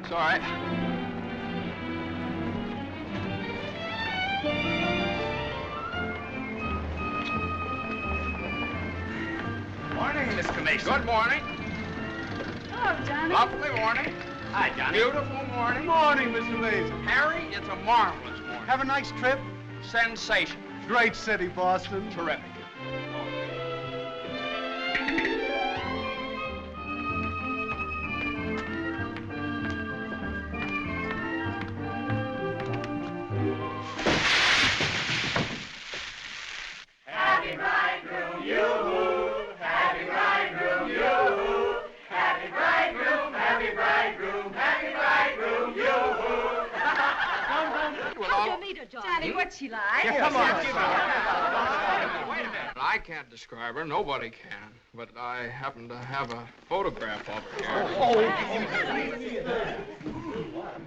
It's all right. Morning, Mr. Mason. Good morning. Hello, Johnny. Lovely morning. Hi, Johnny. Beautiful morning. Morning, Mr. Mason. Harry, it's a marvelous morning. Have a nice trip? Sensation. Great city, Boston. Terrific. Happy bridegroom, you-hoo. Happy bridegroom, you-hoo. Happy bridegroom, happy bridegroom, happy bridegroom, you-hoo. How'd you meet her, Johnny? What's she like? Come on. Wait a minute. I can't describe her. Nobody can. But I happen to have a photograph of her here.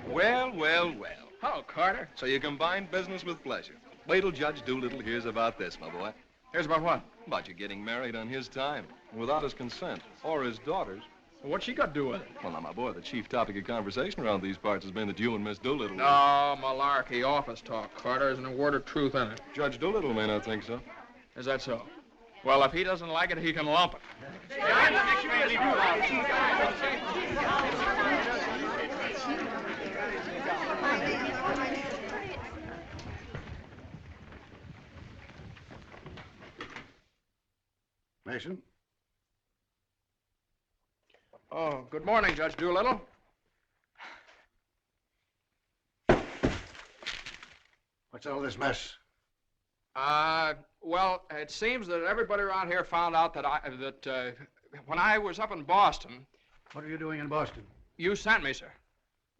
Well, well, well. Hello, Carter. So you combine business with pleasure. Wait till Judge Doolittle hears about this, my boy. Here's about what? About you getting married on his time, without his consent, or his daughter's. What's she got to do with it? Well, now, my boy, the chief topic of conversation around these parts has been that you and Miss Doolittle... No, malarkey, office talk, Carter. Isn't a word of truth in it. Judge Doolittle may not think so. Is that so? Well, if he doesn't like it, he can lump it. Mason? Oh, good morning, Judge Doolittle. What's all this mess? Well, it seems that everybody around here found out that when I was up in Boston... What are you doing in Boston? You sent me, sir.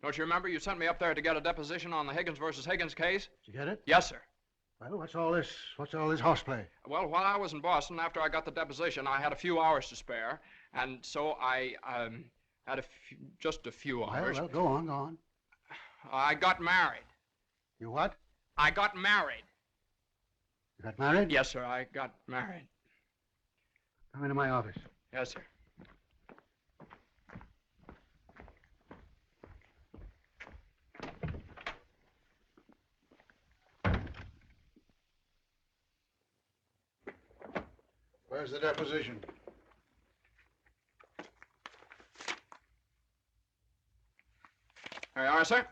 Don't you remember? You sent me up there to get a deposition on the Higgins versus Higgins case? Did you get it? Yes, sir. Well, what's all this horseplay? Well, while I was in Boston, after I got the deposition, I had a few hours to spare, and so I had just a few hours. Well, go on. I got married. You what? I got married. You got married? Yes, sir, I got married. Come into my office. Yes, sir. Where's the deposition? There you are, sir.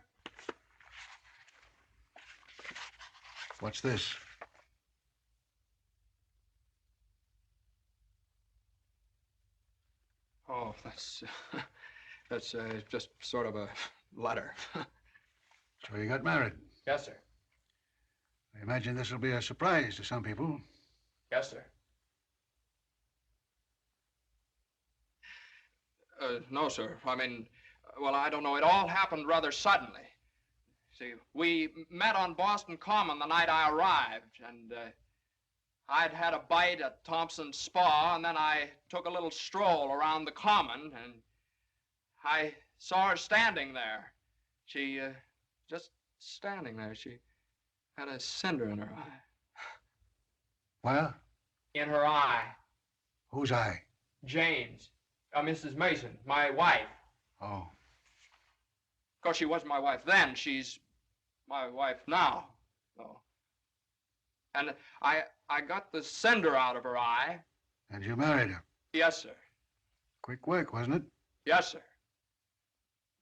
What's this? Oh, that's just sort of a letter. So you got married. Yes, sir. I imagine this will be a surprise to some people. Yes, sir. No, sir. I mean, well, I don't know. It all happened rather suddenly. See, we met on Boston Common the night I arrived, and I'd had a bite at Thompson's Spa, and then I took a little stroll around the Common, and I saw her standing there. She, just standing there. She had a cinder in her eye. Where? In her eye. Whose eye? Jane's. Mrs. Mason, my wife. Oh. Of course, she wasn't my wife then. She's my wife now. So. And I got the cinder out of her eye. And you married her? Yes, sir. Quick work, wasn't it? Yes, sir.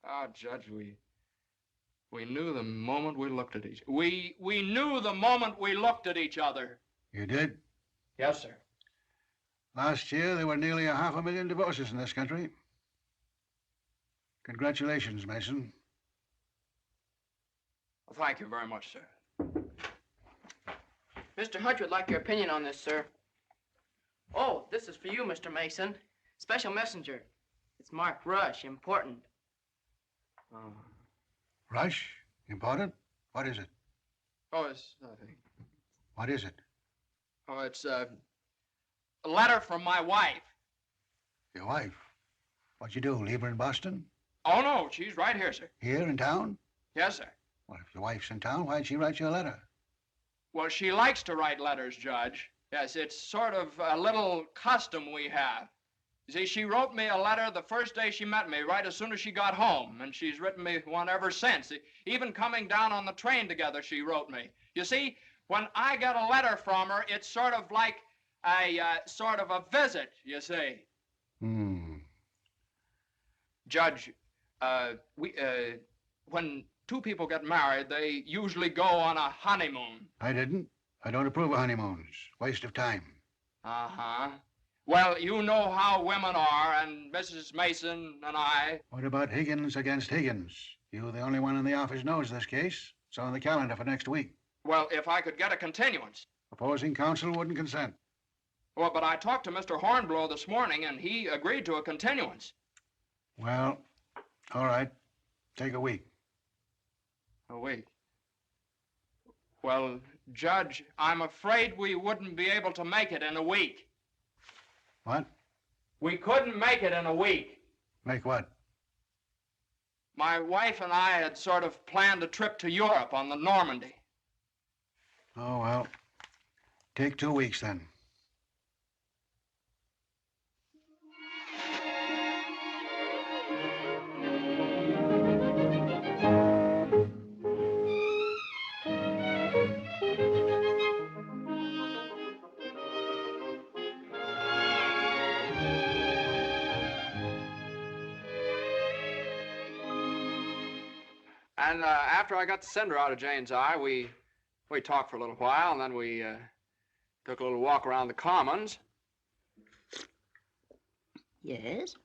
Ah, Judge, we knew the moment we looked at each other. We knew the moment we looked at each other. You did? Yes, sir. Last year, there were nearly 500,000 divorces in this country. Congratulations, Mason. Well, thank you very much, sir. Mr. Hunch would like your opinion on this, sir. Oh, this is for you, Mr. Mason. Special messenger. It's marked Rush, important. Rush? Important? What is it? Oh, it's nothing. What is it? Oh, it's a letter from my wife. Your wife? What'd you do, leave her in Boston? Oh, no, she's right here, sir. Here in town? Yes, sir. Well, if your wife's in town, why'd she write you a letter? Well, she likes to write letters, Judge. Yes, it's sort of a little custom we have. See, she wrote me a letter the first day she met me, right as soon as she got home, and she's written me one ever since. Even coming down on the train together, she wrote me. You see, when I get a letter from her, it's sort of like sort of a visit, you see. Judge, when two people get married, they usually go on a honeymoon. I didn't. I don't approve of honeymoons. Waste of time. Uh-huh. Well, you know how women are, and Mrs. Mason and I... What about Higgins against Higgins? You the only one in the office knows this case. It's on the calendar for next week. Well, if I could get a continuance. Opposing counsel wouldn't consent. Well, but I talked to Mr. Hornblow this morning, and he agreed to a continuance. Well, all right. Take a week. A week? Well, Judge, I'm afraid we wouldn't be able to make it in a week. What? We couldn't make it in a week. Make what? My wife and I had sort of planned a trip to Europe on the Normandy. Oh, well, take 2 weeks then. And after I got the cinder out of Jane's eye, we talked for a little while, and then we took a little walk around the Commons. Yes?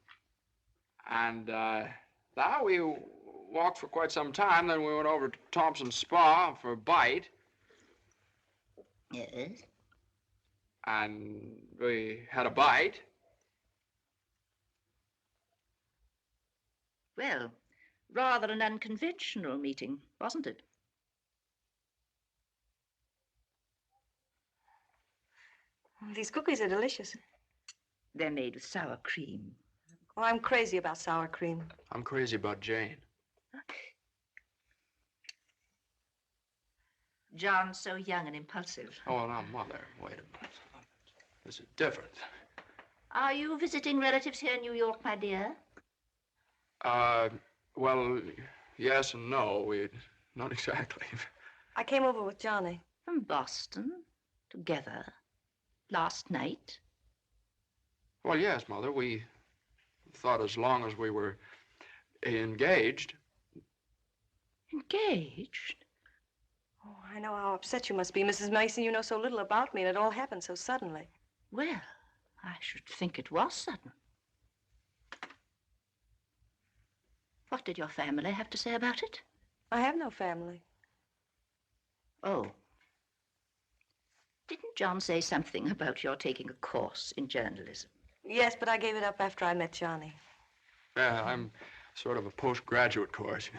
And now we walked for quite some time, then we went over to Thompson's Spa for a bite. Yes? And we had a bite. Well, rather an unconventional meeting, wasn't it? These cookies are delicious. They're made with sour cream. Well, I'm crazy about sour cream. I'm crazy about Jane. John's so young and impulsive. Oh, now, Mother, wait a minute. This is different. Are you visiting relatives here in New York, my dear? Well, yes and no. Not exactly. I came over with Johnny. From Boston, together, last night? Well, yes, Mother. We thought as long as we were engaged. Engaged? Oh, I know how upset you must be, Mrs. Mason. You know so little about me, and it all happened so suddenly. Well, I should think it was sudden. What did your family have to say about it? I have no family. Oh. Didn't John say something about your taking a course in journalism? Yes, but I gave it up after I met Johnny. Yeah, I'm sort of a postgraduate course.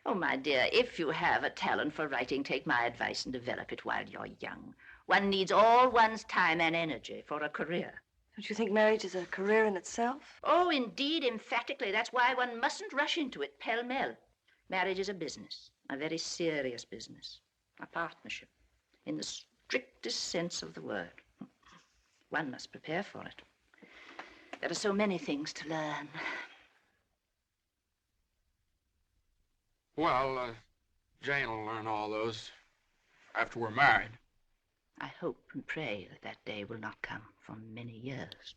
Oh, my dear, if you have a talent for writing, take my advice and develop it while you're young. One needs all one's time and energy for a career. Don't you think marriage is a career in itself? Oh, indeed, emphatically. That's why one mustn't rush into it pell-mell. Marriage is a business, a very serious business, a partnership, in the strictest sense of the word. One must prepare for it. There are so many things to learn. Well, Jane will learn all those after we're married. I hope and pray that that day will not come for many years.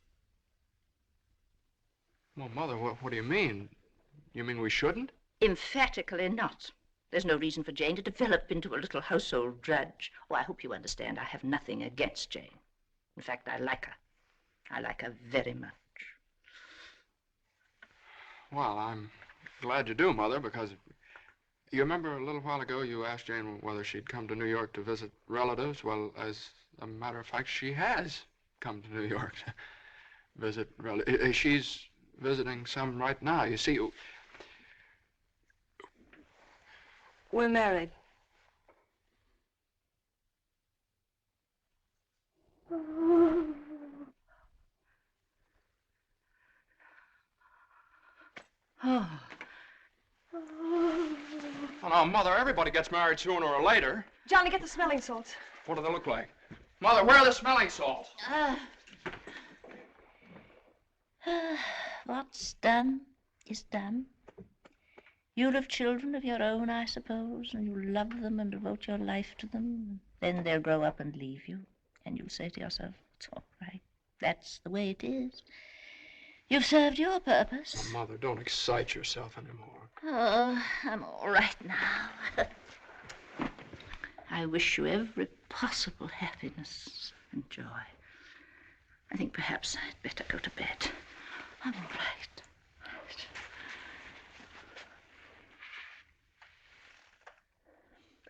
Well, Mother, what do you mean? You mean we shouldn't? Emphatically not. There's no reason for Jane to develop into a little household drudge. Oh, I hope you understand I have nothing against Jane. In fact, I like her. I like her very much. Well, I'm glad you do, Mother, because you remember a little while ago you asked Jane whether she'd come to New York to visit relatives? Well, as a matter of fact, she has come to New York to visit relatives. She's visiting some right now. You see, we're married. Oh. Well, now, Mother, everybody gets married sooner or later. Johnny, get the smelling salts. What do they look like? Mother, where are the smelling salts? What's done is done. You'll have children of your own, I suppose, and you'll love them and devote your life to them. Then they'll grow up and leave you, and you'll say to yourself, it's all right. That's the way it is. You've served your purpose. Oh, Mother, don't excite yourself anymore. Oh, I'm all right now. I wish you every possible happiness and joy. I think perhaps I'd better go to bed. I'm all right.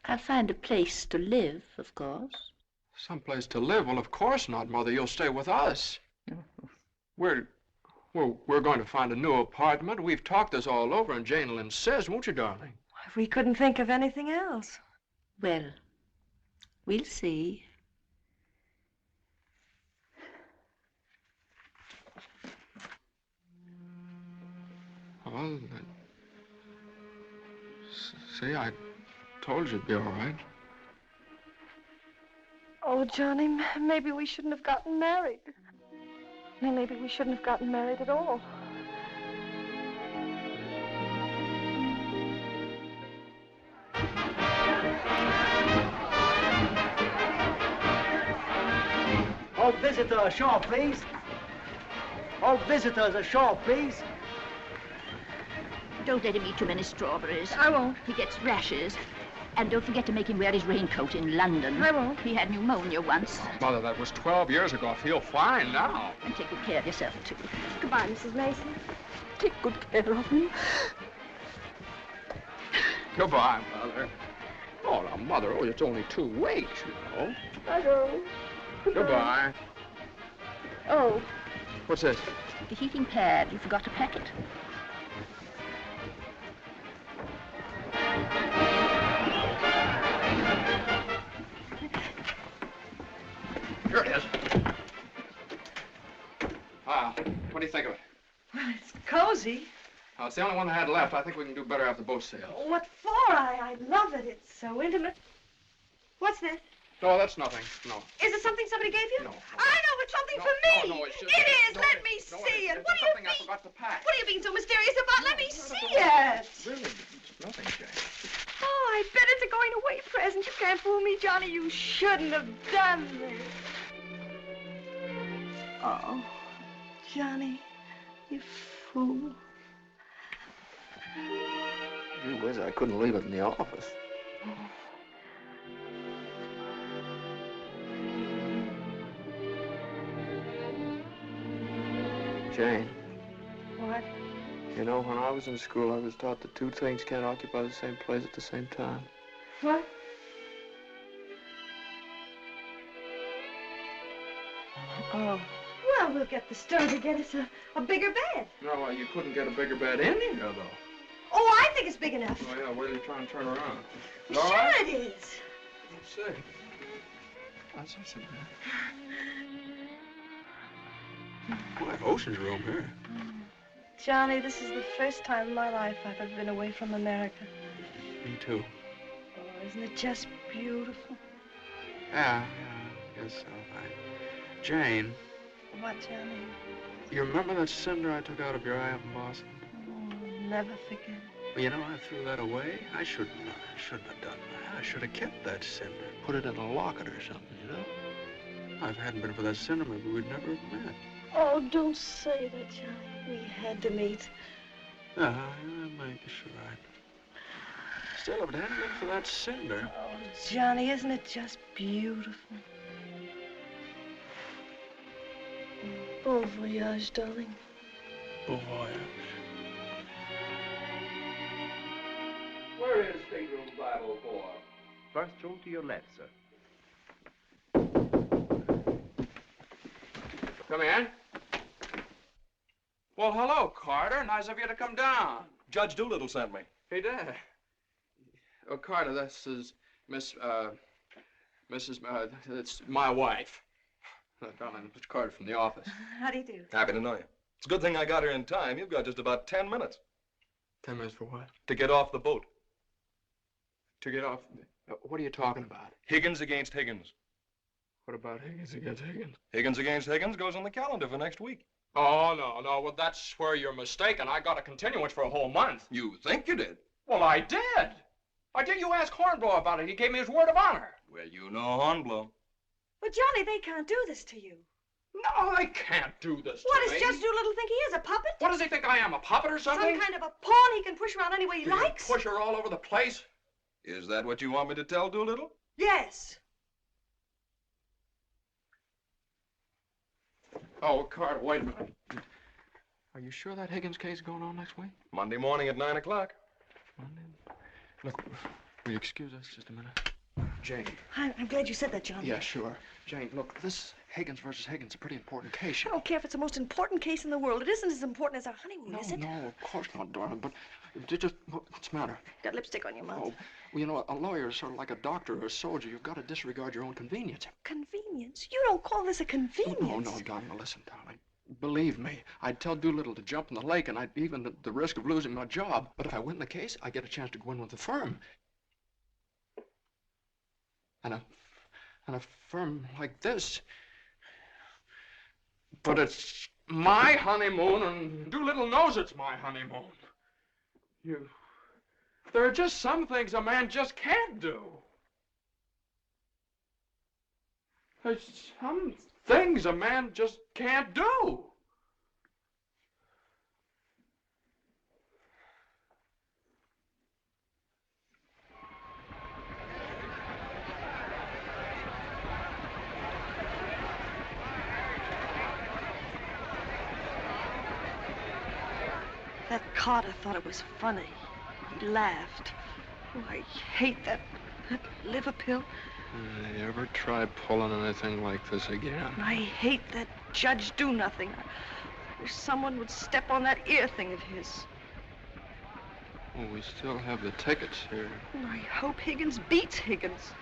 I'll find a place to live, of course. Someplace to live? Well, of course not, Mother. You'll stay with us. We're going to find a new apartment. We've talked this all over, and Jane will insist, won't you, darling? We couldn't think of anything else. Well, we'll see. Well, see, I told you it'd be all right. Oh, Johnny, maybe we shouldn't have gotten married. Maybe we shouldn't have gotten married at all. All visitors ashore, please. All visitors ashore, please. Don't let him eat too many strawberries. I won't. He gets rashes. And don't forget to make him wear his raincoat in London. I won't. He had pneumonia once. Mother, that was 12 years ago. I feel fine now. And take good care of yourself, too. Goodbye, Mrs. Mason. Take good care of him. Goodbye, Mother. Oh, now, Mother, it's only 2 weeks, you know. I go. Goodbye. Oh. What's this? The heating pad. You forgot to pack it. Here it is. What do you think of it? Well, it's cozy. It's the only one I had left. I think we can do better after both sails. What for? I love it. It's so intimate. What's that? No, that's nothing. No. Is it something somebody gave you? No. I know, it's something No, for me. no, it's just... It is. No, Let me no, see it. It's What do you something I mean? forgot to pack. What are you being so mysterious about? Let me see it. Really, it's nothing, Jane. Oh, I bet it's a going away present. You can't fool me, Johnny. You shouldn't have done this. Oh, Johnny, you fool. Gee whiz, I couldn't leave it in the office. Jane. What? You know, when I was in school, I was taught that 2 things can't occupy the same place at the same time. What? Oh. Well, we'll get the store to get us a bigger bed. No, well, you couldn't get a bigger bed in here, though. Oh, I think it's big enough. Oh, yeah, where are you trying to turn around? Sure All right? it is. Let's see. That's it. Boy, ocean's room here. Johnny, this is the first time in my life I've ever been away from America. Me too. Oh, isn't it just beautiful? Yeah, I guess so. Jane. What, Johnny? You remember that cinder I took out of your eye up in Boston? Oh, never forget. Well, you know, I threw that away. I shouldn't have done that. I should have kept that cinder, put it in a locket or something, you know? If it hadn't been for that cinder, maybe we'd never have met. Oh, don't say that, Johnny. We had to meet. Yeah, I guess you're right. Still, if it hadn't been for that cinder... Oh, Johnny, isn't it just beautiful? Bon voyage, darling. Bon voyage. Where is stateroom 504? First room to your left, sir. Come in. Well, hello, Carter. Nice of you to come down. Judge Doolittle sent me. He did. Oh, Carter, this is it's my wife. Darling, it's Carter from the office. How do you do? Happy to know you. It's a good thing I got here in time. You've got just about 10 minutes 10 minutes for what? to get off the boat. To get off. What are you talking about? Higgins against Higgins. What about Higgins against Higgins? Higgins against Higgins goes on the calendar for next week. Oh, no. Well, that's where you're mistaken. I got a continuance for a whole month. You think you did? Well, I did. You ask Hornblow about it. He gave me his word of honor. Well, you know Hornblow. But, Johnny, they can't do this to you. No, they can't do this What to does me. Judge Doolittle think he is, a puppet? What does he think I am, a puppet or something? Some kind of a pawn he can push around any way he likes? Push her all over the place? Is that what you want me to tell Doolittle? Yes. Oh, Carter, wait a minute. Are you sure that Higgins case is going on next week? Monday morning at 9 o'clock. Monday? Look, will you excuse us just a minute? Jane. I'm glad you said that, Johnny. Yeah, sure. Jane, look, this Higgins versus Higgins is a pretty important case. I don't care if it's the most important case in the world. It isn't as important as our honeymoon, is it? No, of course not, darling, but what's the matter? Got lipstick on your mouth. Oh, well, you know, a lawyer is sort of like a doctor or a soldier. You've got to disregard your own convenience. Convenience? You don't call this a convenience. No, darling, listen, darling. Believe me, I'd tell Doolittle to jump in the lake, and I'd even at the risk of losing my job. But if I win the case, I get a chance to go in with the firm. And a firm like this. But it's my honeymoon, and Doolittle knows it's my honeymoon. There are just some things a man just can't do. There's some things a man just can't do. That Carter thought it was funny. He laughed. Oh, I hate that liver pill. You ever try pulling anything like this again? I hate that Judge Do-Nothing. I wish someone would step on that ear thing of his. Well, we still have the tickets here. I hope Higgins beats Higgins.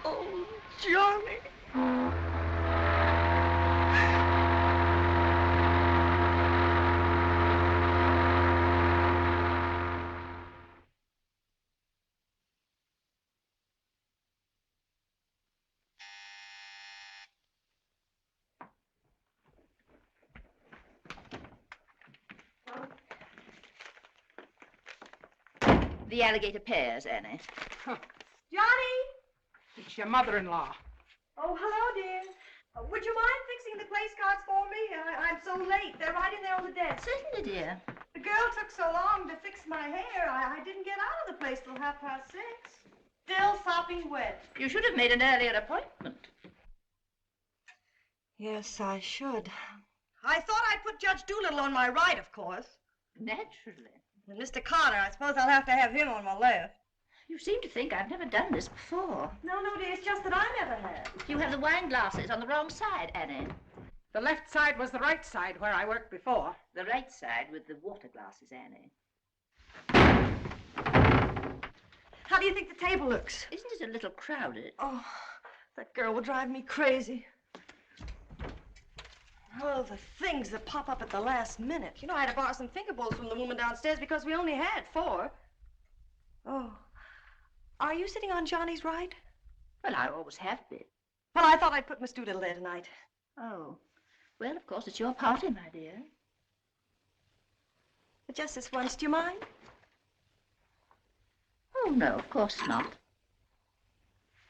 Oh, Johnny. The alligator pears, Annie. Johnny! It's your mother-in-law. Oh, hello, dear. Would you mind fixing the place cards for me? I'm so late. They're right in there on the desk. Certainly, dear. The girl took so long to fix my hair, I didn't get out of the place till 6:30. Still sopping wet. You should have made an earlier appointment. Yes, I should. I thought I'd put Judge Doolittle on my right, of course. Naturally. And Mr. Carter, I suppose I'll have to have him on my left. You seem to think I've never done this before. No, dear, it's just that I never have. You have the wine glasses on the wrong side, Annie. The left side was the right side where I worked before. The right side with the water glasses, Annie. How do you think the table looks? Isn't it a little crowded? Oh, that girl will drive me crazy. Oh, the things that pop up at the last minute. You know, I had to borrow some finger bowls from the woman downstairs because we only had 4. Oh. Are you sitting on Johnny's right? Well, I always have been. Well, I thought I'd put Miss Doolittle there tonight. Oh. Well, of course, it's your party, my dear. But just this once, do you mind? Oh, no, of course not.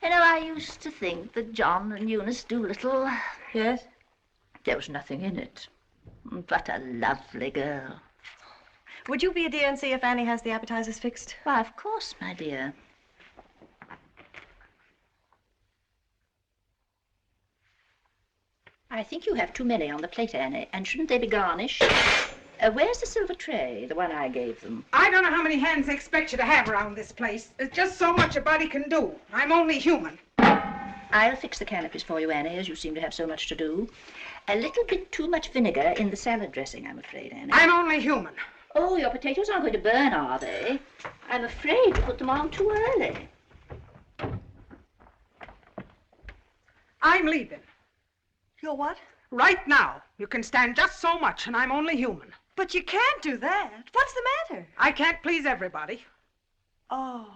You know, I used to think that John and Eunice Doolittle... Yes? There was nothing in it. But a lovely girl. Would you be a dear and see if Annie has the appetizers fixed? Why, of course, my dear. I think you have too many on the plate, Annie, and shouldn't they be garnished? Where's the silver tray, the one I gave them? I don't know how many hands they expect you to have around this place. There's just so much a body can do. I'm only human. I'll fix the canopies for you, Annie, as you seem to have so much to do. A little bit too much vinegar in the salad dressing, I'm afraid, Annie. I'm only human. Oh, your potatoes aren't going to burn, are they? I'm afraid you put them on too early. I'm leaving. You're what? Right now. You can stand just so much, and I'm only human. But you can't do that. What's the matter? I can't please everybody. Oh,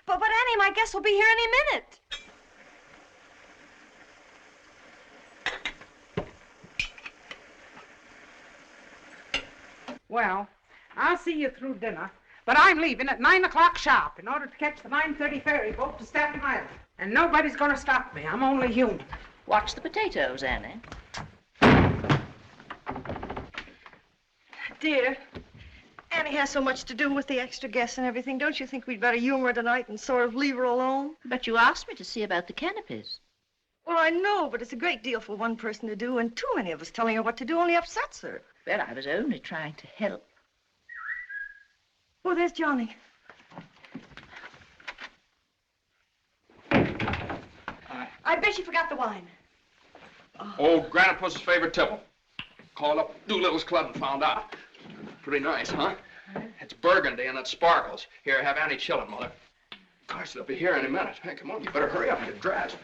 but Annie, my guest will be here any minute. Well, I'll see you through dinner, but I'm leaving at 9 o'clock sharp in order to catch the 9:30 ferry boat to Staten Island. And nobody's going to stop me. I'm only human. Watch the potatoes, Annie. Dear, Annie has so much to do with the extra guests and everything. Don't you think we'd better humor her tonight and sort of leave her alone? But you asked me to see about the canopies. Well, I know, but it's a great deal for one person to do, and too many of us telling her what to do only upsets her. Well, I was only trying to help. Oh, there's Johnny. Hi. I bet you forgot the wine. Old Granite Puss's favorite tipple. Called up Doolittle's club and found out. Pretty nice, huh? It's burgundy and it sparkles. Here, have Annie chill it, Mother. Gosh, they'll be here any minute. Hey, come on, you better hurry up and get dressed.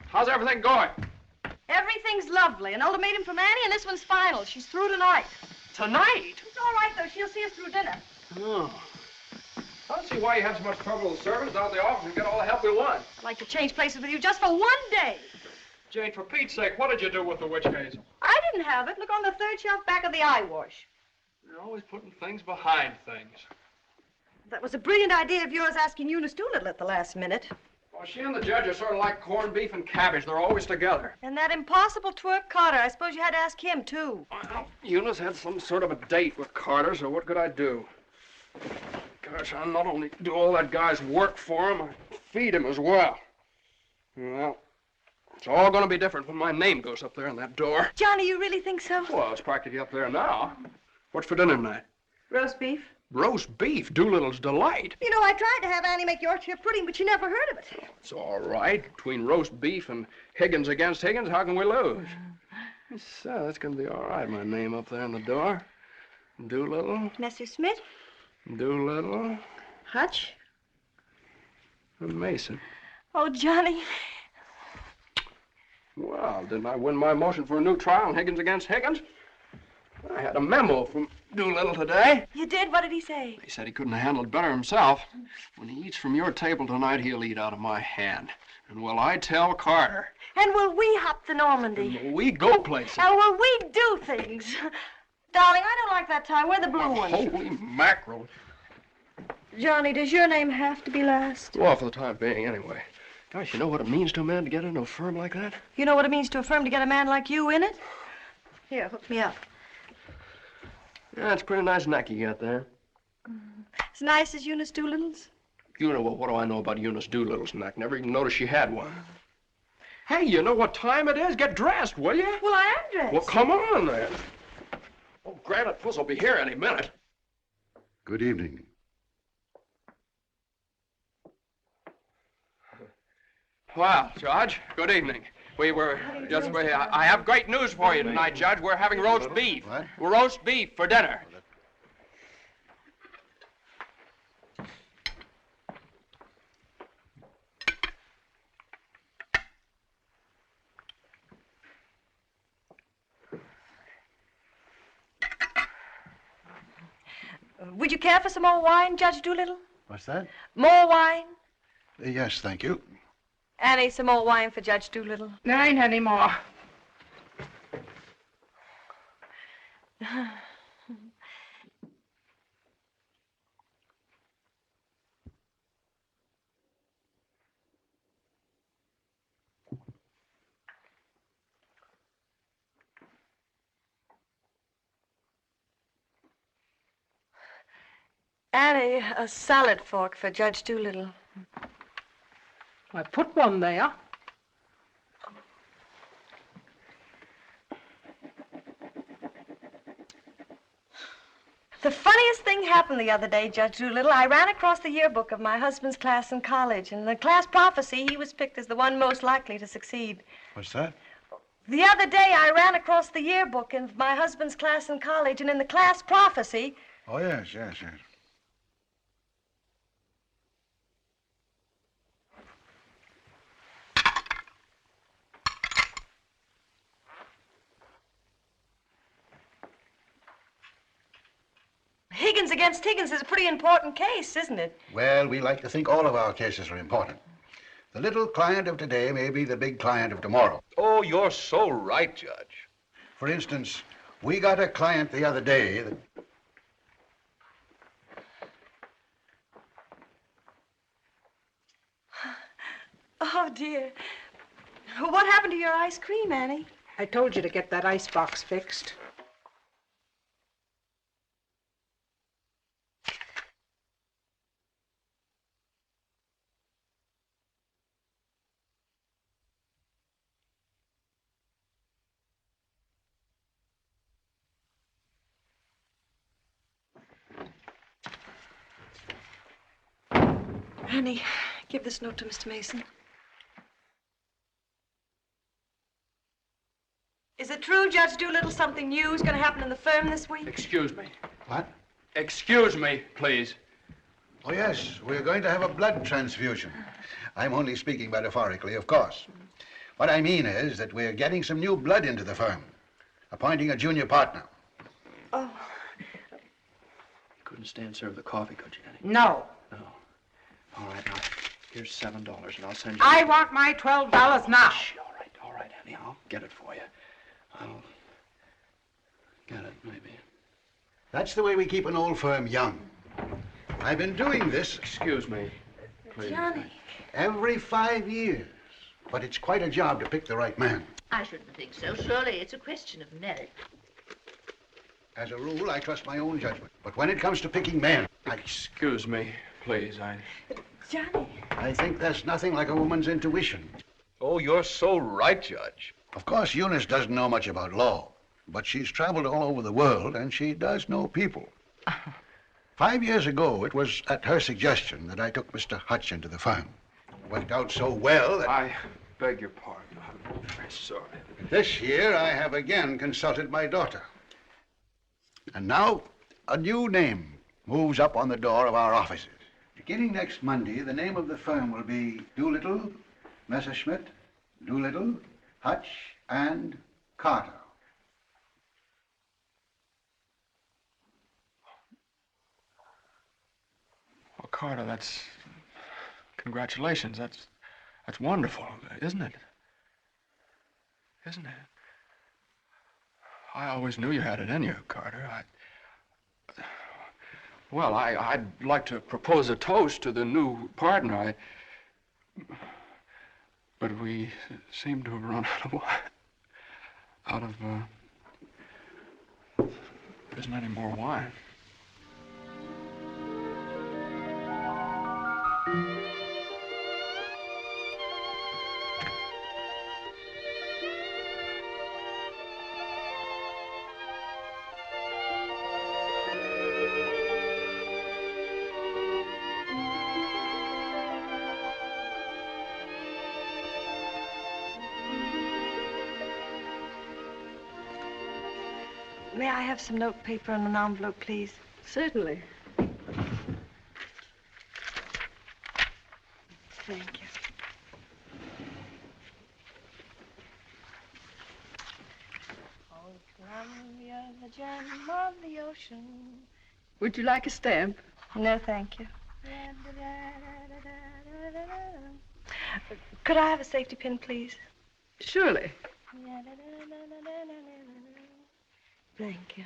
How's everything going? Everything's lovely. An ultimatum from Annie, and this one's final. She's through tonight. Tonight? It's all right, though. She'll see us through dinner. Oh. I don't see why you have so much trouble with the servants down at the office and get all the help we want. I'd like to change places with you just for one day. Jane, for Pete's sake, what did you do with the witch case? I didn't have it. Look on the third shelf back of the eye wash. You're always putting things behind things. That was a brilliant idea of yours asking Eunice Doolittle at the last minute. Well, she and the judge are sort of like corned beef and cabbage. They're always together. And that impossible twerp Carter. I suppose you had to ask him, too. Well, Eunice had some sort of a date with Carter, so what could I do? Gosh, I not only do all that guy's work for him, I feed him as well. Well, it's all going to be different when my name goes up there on that door. Johnny, you really think so? Well, it's practically up there now. What's for dinner tonight? Roast beef. Roast beef, Doolittle's delight. You know, I tried to have Annie make Yorkshire pudding, but she never heard of it. It's all right. Between roast beef and Higgins against Higgins, how can we lose? So that's going to be all right, my name up there on the door. Doolittle, Messer Smith. Doolittle, Hutch. and Mason. Oh, Johnny. Well, didn't I win my motion for a new trial on Higgins against Higgins? I had a memo from Doolittle today. You did? What did he say? He said he couldn't have handled it better himself. When he eats from your table tonight, he'll eat out of my hand. And will I tell Carter? And will we hop the Normandy? And will we go places? And will we do things? Darling, I don't like that tie. Wear the blue one. Holy mackerel. Johnny, does your name have to be last? Well, for the time being, anyway. Gosh, you know what it means to a man to get into a firm like that? You know what it means to a firm to get a man like you in it? Here, hook me up. Yeah, it's a pretty nice neck you got there. As nice as Eunice Doolittle's? You know, well, what do I know about Eunice Doolittle's neck? Never even noticed she had one. Hey, you know what time it is? Get dressed, will you? Well, I am dressed. Well, come on, then. Oh, Granite Puss will be here any minute. Good evening. Well, Judge, good evening. I have great news for you tonight, Judge. We're having roast beef. What? Roast beef for dinner. Would you care for some more wine, Judge Doolittle? What's that? More wine? Yes, thank you. Annie, some more wine for Judge Doolittle. There ain't any more. Annie, a salad fork for Judge Doolittle. I put one there. The funniest thing happened the other day, Judge Doolittle. I ran across the yearbook of my husband's class in college. In the class prophecy, he was picked as the one most likely to succeed. What's that? The other day, I ran across the yearbook of my husband's class in college, and in the class prophecy... Oh, yes, yes, yes. He Higgins against Higgins is a pretty important case, isn't it? Well, we like to think all of our cases are important. The little client of today may be the big client of tomorrow. Oh, you're so right, Judge. For instance, we got a client the other day that... Oh, dear. What happened to your ice cream, Annie? I told you to get that ice box fixed. Annie, give this note to Mr. Mason. Is it true, Judge Doolittle, something new is going to happen in the firm this week? Excuse me. What? Excuse me, please. Oh, yes, we're going to have a blood transfusion. I'm only speaking metaphorically, of course. What I mean is that we're getting some new blood into the firm, appointing a junior partner. Oh. You couldn't stand serve the coffee, could you, Annie? No. No. All right, now, here's $7, and I'll send you... I want my $12 now. Shh, all right, Annie, I'll get it for you. I'll get it, maybe. That's the way we keep an old firm young. I've been doing this... Excuse me, please. Johnny. Every 5 years. But it's quite a job to pick the right man. I shouldn't think so. Surely it's a question of merit. As a rule, I trust my own judgment. But when it comes to picking men, Excuse me, please, Johnny. I think there's nothing like a woman's intuition. Oh, you're so right, Judge. Of course, Eunice doesn't know much about law, but she's traveled all over the world, and she does know people. 5 years ago, it was at her suggestion that I took Mr. Hutch into the firm. It worked out so well that... I beg your pardon. I'm very sorry. This year, I have again consulted my daughter. And now, a new name moves up on the door of our offices. Beginning next Monday, the name of the firm will be Doolittle, Messerschmitt, Doolittle, Hutch, and Carter. Well, Carter, that's... Congratulations. That's wonderful, isn't it? Isn't it? I always knew you had it in you, Carter. Well, I'd like to propose a toast to the new partner. But we seem to have run out of wine. There isn't any more wine. May I have some note paper and an envelope, please? Certainly. Thank you. Oh, Columbia, the gem of the ocean. Would you like a stamp? No, thank you. Could I have a safety pin, please? Surely. Thank you.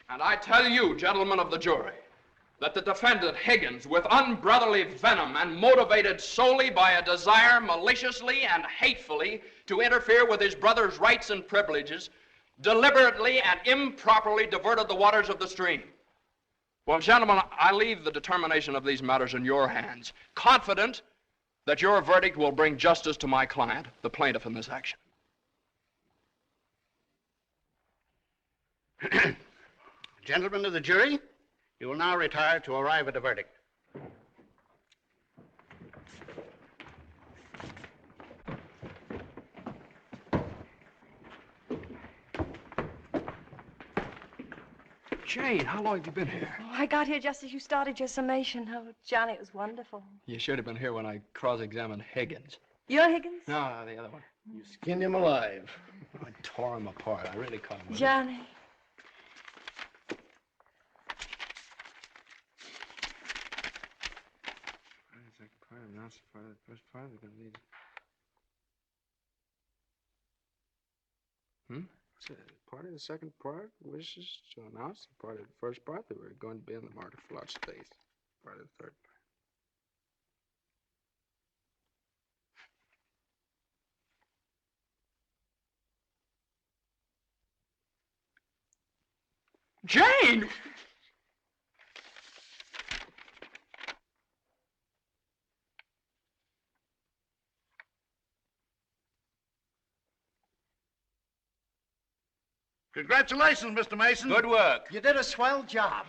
And I tell you, gentlemen of the jury, that the defendant Higgins, with unbrotherly venom and motivated solely by a desire maliciously and hatefully to interfere with his brother's rights and privileges, deliberately and improperly diverted the waters of the stream. Well, gentlemen, I leave the determination of these matters in your hands, confident that your verdict will bring justice to my client, the plaintiff in this action. Gentlemen of the jury, you will now retire to arrive at a verdict. Jane, how long have you been here? Oh, I got here just as you started your summation. Oh, Johnny, it was wonderful. You should have been here when I cross-examined Higgins. You're Higgins? No, the other one. You skinned him alive. I tore him apart. I really caught him with it. Johnny. Second part, announce the part of the first part. We're going to lead. Part of the second part wishes to announce the part of the first part that we're going to be in the Martyr Flood space. Part of the third part. Jane! Congratulations, Mr. Mason. Good work. You did a swell job.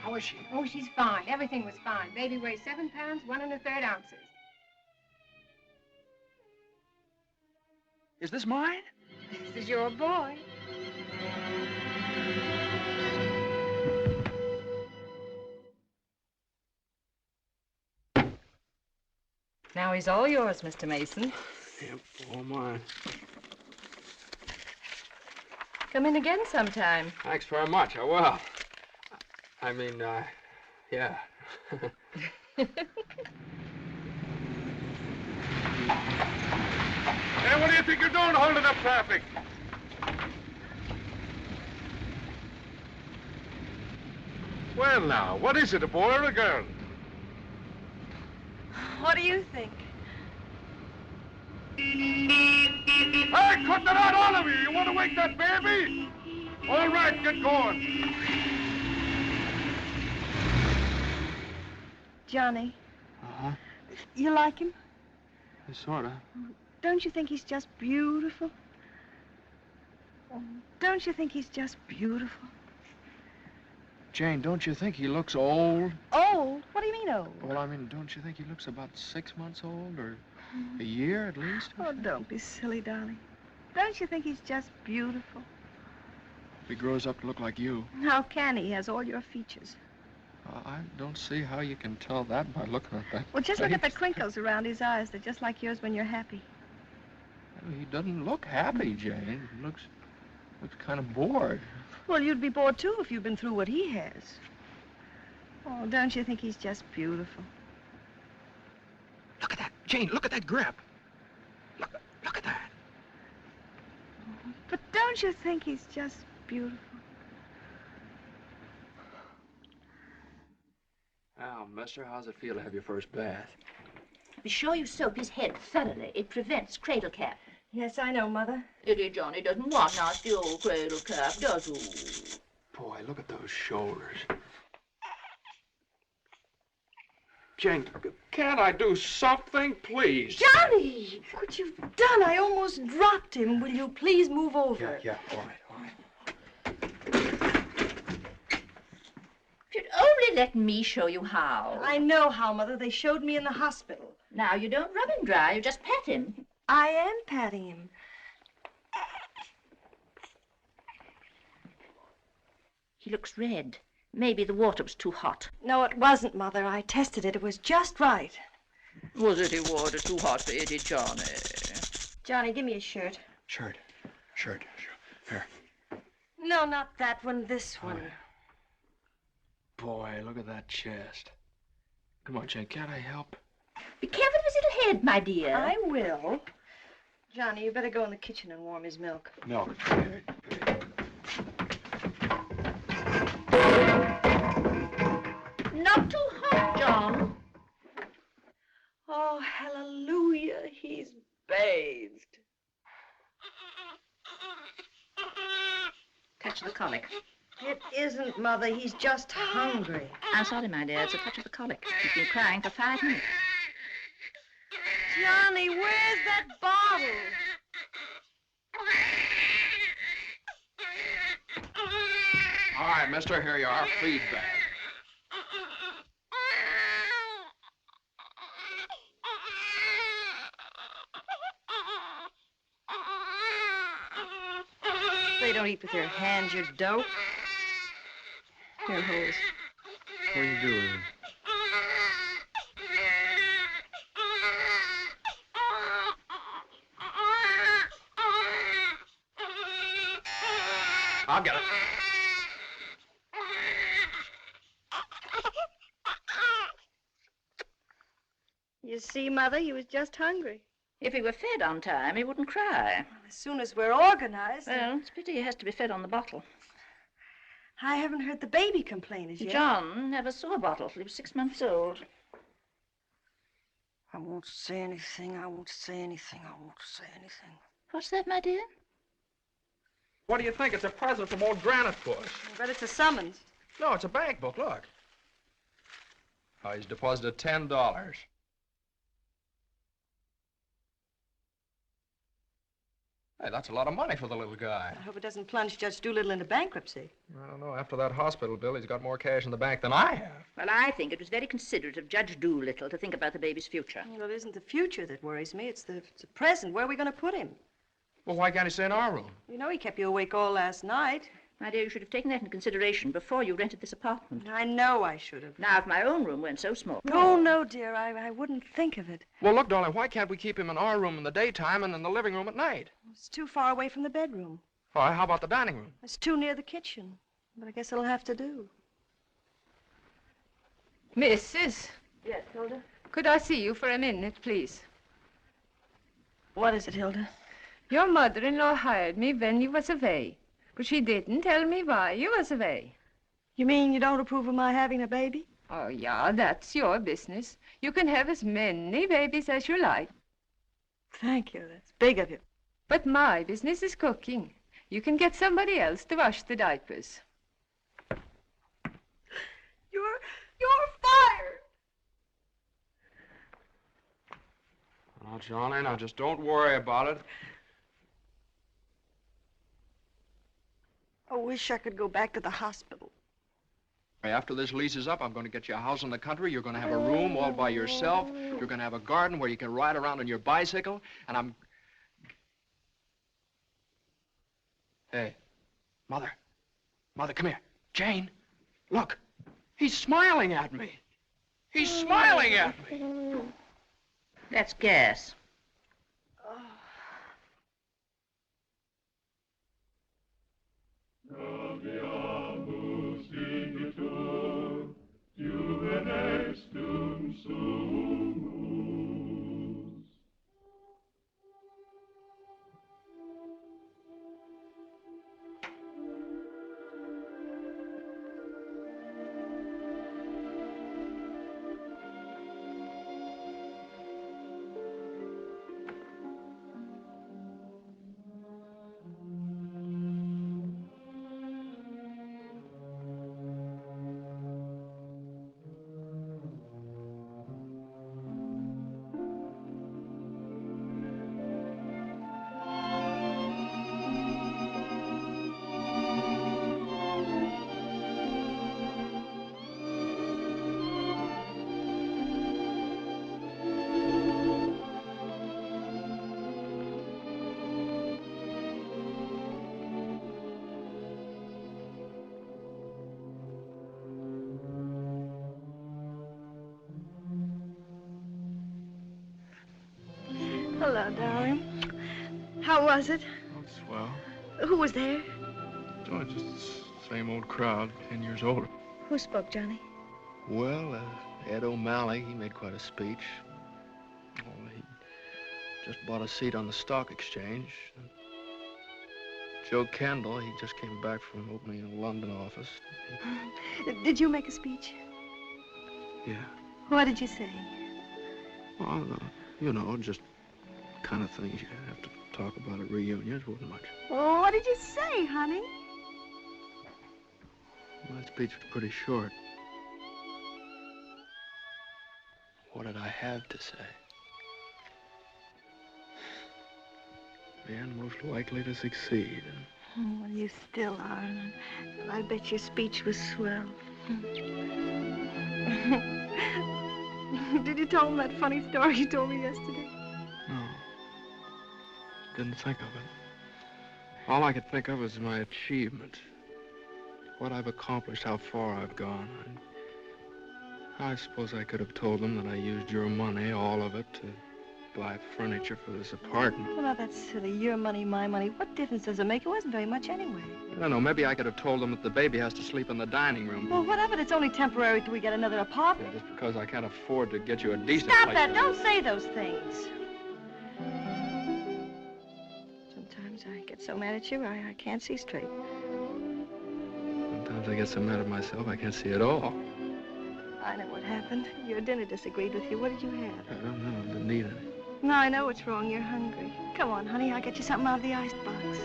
How is she? Oh, she's fine. Everything was fine. Baby weighs 7 pounds, 1 1/3 ounces. Is this mine? This is your boy. Now he's all yours, Mr. Mason. Yep, all mine. Come in again sometime. Thanks very much. I will. I mean, yeah. Hey, what do you think you're doing holding up traffic? Well, now, what is it, a boy or a girl? What do you think? Hey, cut that out, all of you! You want to wake that baby? All right, get going. Johnny, Uh-huh. you like him? Sort of. Don't you think he's just beautiful? Don't you think he's just beautiful? Jane, don't you think he looks old? Old? What do you mean old? Well, I mean, don't you think he looks about 6 months old, or a year at least? Oh, don't be silly, darling. Don't you think he's just beautiful? If he grows up to look like you. How can he? He has all your features. I don't see how you can tell that by looking at that. Well, just look at the face. crinkles around his eyes. They're just like yours when you're happy. Well, he doesn't look happy, Jane. He looks kind of bored. Well, you'd be bored, too, if you'd been through what he has. Oh, don't you think he's just beautiful? Look at that. Jane, look at that grip. Look at that. But don't you think he's just beautiful? Well, mister, how's it feel to have your first bath? Be sure you soap his head thoroughly. It prevents cradle cap. Yes, I know, Mother. Eddie Johnny doesn't want nasty old cradle cap, does he? Boy, look at those shoulders. Jane, can't I do something, please? Johnny! What you've done, I almost dropped him. Will you please move over? Yeah, all right. If you'd only let me show you how. I know how, Mother. They showed me in the hospital. Now, you don't rub him dry, you just pat him. I am patting him. He looks red. Maybe the water was too hot. No, it wasn't, Mother. I tested it. It was just right. Was it water too hot for you, Johnny? Johnny, give me a shirt. Shirt. Here. No, not that one. This one. Boy, look at that chest. Come on, Jane, can't I help? Be careful of his little head, my dear. I will. Johnny, you better go in the kitchen and warm his milk. Milk. Not too hot, John. Oh, hallelujah. He's bathed. Touch of the colic. It isn't, Mother. He's just hungry. I'm sorry, my dear. It's a touch of the colic. He's been crying for 5 minutes. Johnny, where's that bottle? All right, mister, here you are. Feed bag. They don't eat with their hands, you dope. Here, Hose. What are you doing? I'll get it. You see, Mother, he was just hungry. If he were fed on time, he wouldn't cry. As soon as we're organized. Well, it's a pity he has to be fed on the bottle. I haven't heard the baby complain as yet. John never saw a bottle till he was 6 months old. I won't say anything. I won't say anything. I won't say anything. What's that, my dear? What do you think? It's a present from old Granite Puss. I bet it's a summons. No, it's a bank book. Look. Oh, he's deposited $10. Hey, that's a lot of money for the little guy. I hope it doesn't plunge Judge Doolittle into bankruptcy. I don't know. After that hospital bill, he's got more cash in the bank than I have. Well, I think it was very considerate of Judge Doolittle to think about the baby's future. Well, it isn't the future that worries me. It's the present. Where are we going to put him? Well, why can't he stay in our room? You know he kept you awake all last night. My dear, you should have taken that into consideration before you rented this apartment. I know I should have. Now, if my own room weren't so small. Oh, no, dear. I wouldn't think of it. Well, look, darling, why can't we keep him in our room in the daytime and in the living room at night? It's too far away from the bedroom. All right, how about the dining room? It's too near the kitchen. But I guess it'll have to do. Mrs. Yes, Hilda? Could I see you for a minute, please? What is it, Hilda? Your mother-in-law hired me when you was away, but she didn't tell me why you was away. You mean you don't approve of my having a baby? Oh, yeah, that's your business. You can have as many babies as you like. Thank you. That's big of you. But my business is cooking. You can get somebody else to wash the diapers. You're fired! Now, Johnny, now just don't worry about it. I wish I could go back to the hospital. After this lease is up, I'm going to get you a house in the country. You're going to have a room all by yourself. You're going to have a garden where you can ride around on your bicycle. And I'm... Hey, Mother. Mother, come here. Jane, look. He's smiling at me. He's smiling at me. That's gas. Hello, darling. How was it? Oh, swell. Who was there? Oh, just the same old crowd, 10 years older. Who spoke, Johnny? Well, Ed O'Malley, he made quite a speech. Oh, he just bought a seat on the stock exchange. Joe Kendall, he just came back from opening a London office. Did you make a speech? Yeah. What did you say? Well, you know, just kind of things you have to talk about at reunions. Wasn't much. Oh, what did you say, honey? My speech was pretty short. What did I have to say? Man most likely to succeed. Oh, well, you still are. I bet your speech was swell. Did you tell him that funny story you told me yesterday? No. Didn't think of it. All I could think of was my achievement. What I've accomplished, how far I've gone. I suppose I could have told them that I used your money, all of it, to buy furniture for this apartment. Well, now, that's silly. Your money, my money. What difference does it make? It wasn't very much anyway. I don't know. Maybe I could have told them that the baby has to sleep in the dining room. Well, what of it? It's only temporary till we get another apartment. Yeah, just because I can't afford to get you a decent Stop place that. to Don't say those things. Sometimes I get so mad at you, I can't see straight. Sometimes I get so mad at myself, I can't see at all. I know what happened. Your dinner disagreed with you. What did you have? I don't know. I didn't eat any. No, I know what's wrong. You're hungry. Come on, honey. I'll get you something out of the icebox.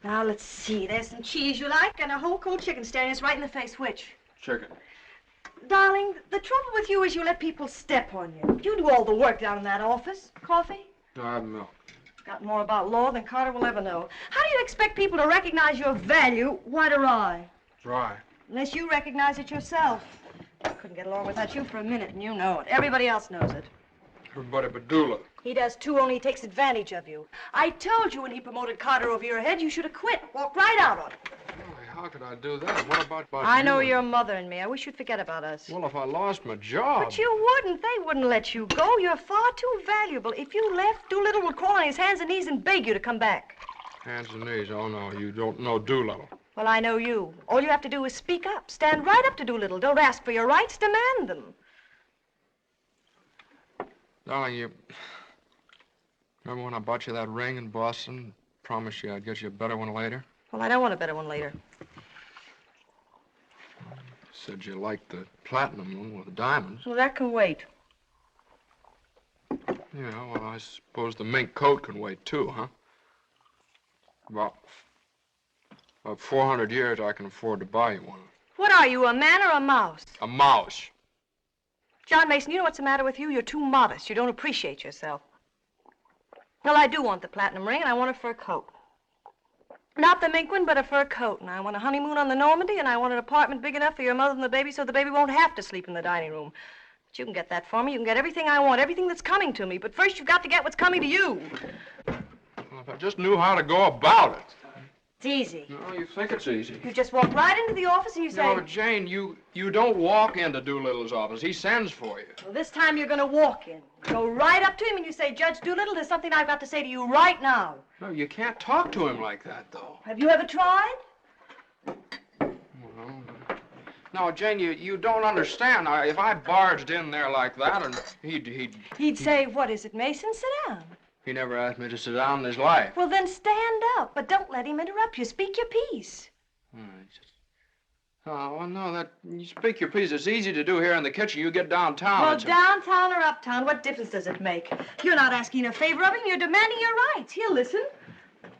Now, let's see. There's some cheese you like and a whole cold chicken staring us right in the face. Which? Chicken. Darling, the trouble with you is you let people step on you. You do all the work down in that office. Coffee? No, I have milk. Got more about law than Carter will ever know. How do you expect people to recognize your value, white or rye? Dry. Unless you recognize it yourself. I couldn't get along without you for a minute, and you know it. Everybody else knows it. Everybody but Dula. He does too, only he takes advantage of you. I told you when he promoted Carter over your head, you should have quit. Walked right out on him. Why, how could I do that? What about I know you? your mother and me. I wish you'd forget about us. Well, if I lost my job... But you wouldn't. They wouldn't let you go. You're far too valuable. If you left, Doolittle would crawl on his hands and knees and beg you to come back. Hands and knees. Oh, no, you don't know Doolittle. Well, I know you. All you have to do is speak up. Stand right up to Doolittle. Don't ask for your rights. Demand them. Darling, you... Remember when I bought you that ring in Boston? Promised you I'd get you a better one later? Well, I don't want a better one later. You said you liked the platinum one with the diamonds. Well, that can wait. Yeah, well, I suppose the mink coat can wait, too, huh? About 400 years, I can afford to buy you one. What are you, a man or a mouse? A mouse. John Mason, you know what's the matter with you? You're too modest. You don't appreciate yourself. Well, I do want the platinum ring, and I want a fur coat. Not the mink one, but a fur coat. And I want a honeymoon on the Normandy, and I want an apartment big enough for your mother and the baby so the baby won't have to sleep in the dining room. But you can get that for me. You can get everything I want, everything that's coming to me. But first, you've got to get what's coming to you. Well, if I just knew how to go about it. It's easy. No, you think it's easy. You just walk right into the office and you say... No, Jane, you don't walk into Doolittle's office. He sends for you. Well, this time you're going to walk in. Go right up to him and you say, Judge Doolittle, there's something I've got to say to you right now. No, you can't talk to him like that, though. Have you ever tried? Well, no, Jane, you don't understand. If I barged in there like that, and He'd say, what is it, Mason? Sit down. He never asked me to sit down in his life. Well, then stand up, but don't let him interrupt you. Speak your piece. Oh, well, no, you speak your piece. It's easy to do here in the kitchen. You get downtown. Well, downtown or uptown, what difference does it make? You're not asking a favor of him. You're demanding your rights. He'll listen.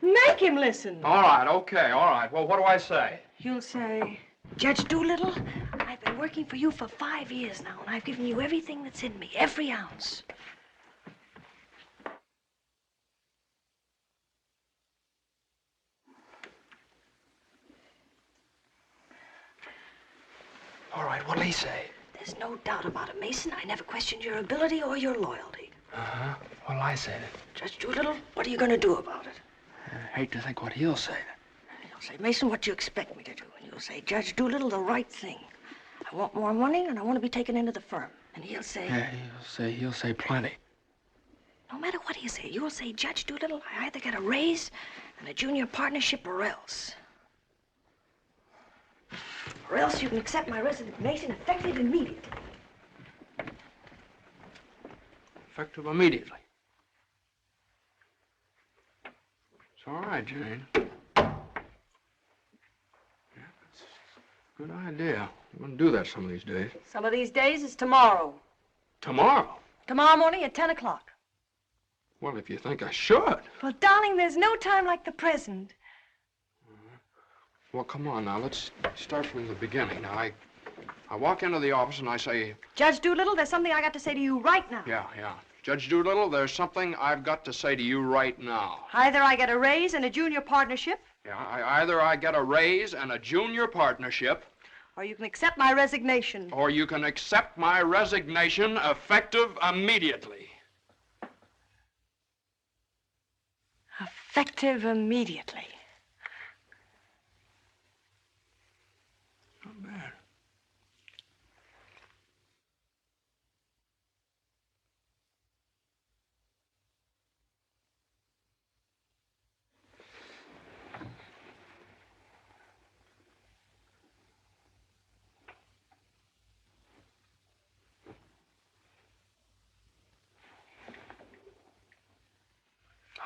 Make him listen. All right, okay, all right. Well, what do I say? You'll say, Judge Doolittle, I've been working for you for 5 years now, and I've given you everything that's in me, every ounce. All right, what'll he say? There's no doubt about it, Mason. I never questioned your ability or your loyalty. Uh-huh. What'll I say then? Judge Doolittle, what are you going to do about it? I hate to think what he'll say. He'll say, Mason, what do you expect me to do? And you'll say, Judge Doolittle, the right thing. I want more money, and I want to be taken into the firm. And he'll say... Yeah, he'll say plenty. No matter what he'll say, you'll say, Judge Doolittle, I either get a raise and a junior partnership or else. Or else you can accept my resignation effective immediately. Effective immediately. It's all right, Jane. Yeah, that's a good idea. I'm going to do that some of these days. Some of these days is tomorrow. Tomorrow? Tomorrow morning at 10 o'clock. Well, if you think I should. Well, darling, there's no time like the present. Well, come on now. Let's start from the beginning. Now, I walk into the office and I say... Judge Doolittle, there's something I got to say to you right now. Yeah. Judge Doolittle, there's something I've got to say to you right now. Either I get a raise and a junior partnership. Yeah, either I get a raise and a junior partnership. Or you can accept my resignation. Or you can accept my resignation effective immediately. Effective immediately. Not bad.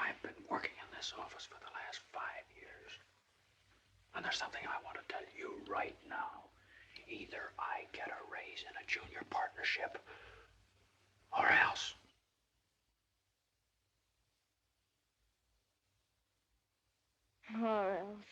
I've been working in this office for the last 5 years. And there's something I want to tell you right now. Either I get a raise in a junior partnership, or else. Or else.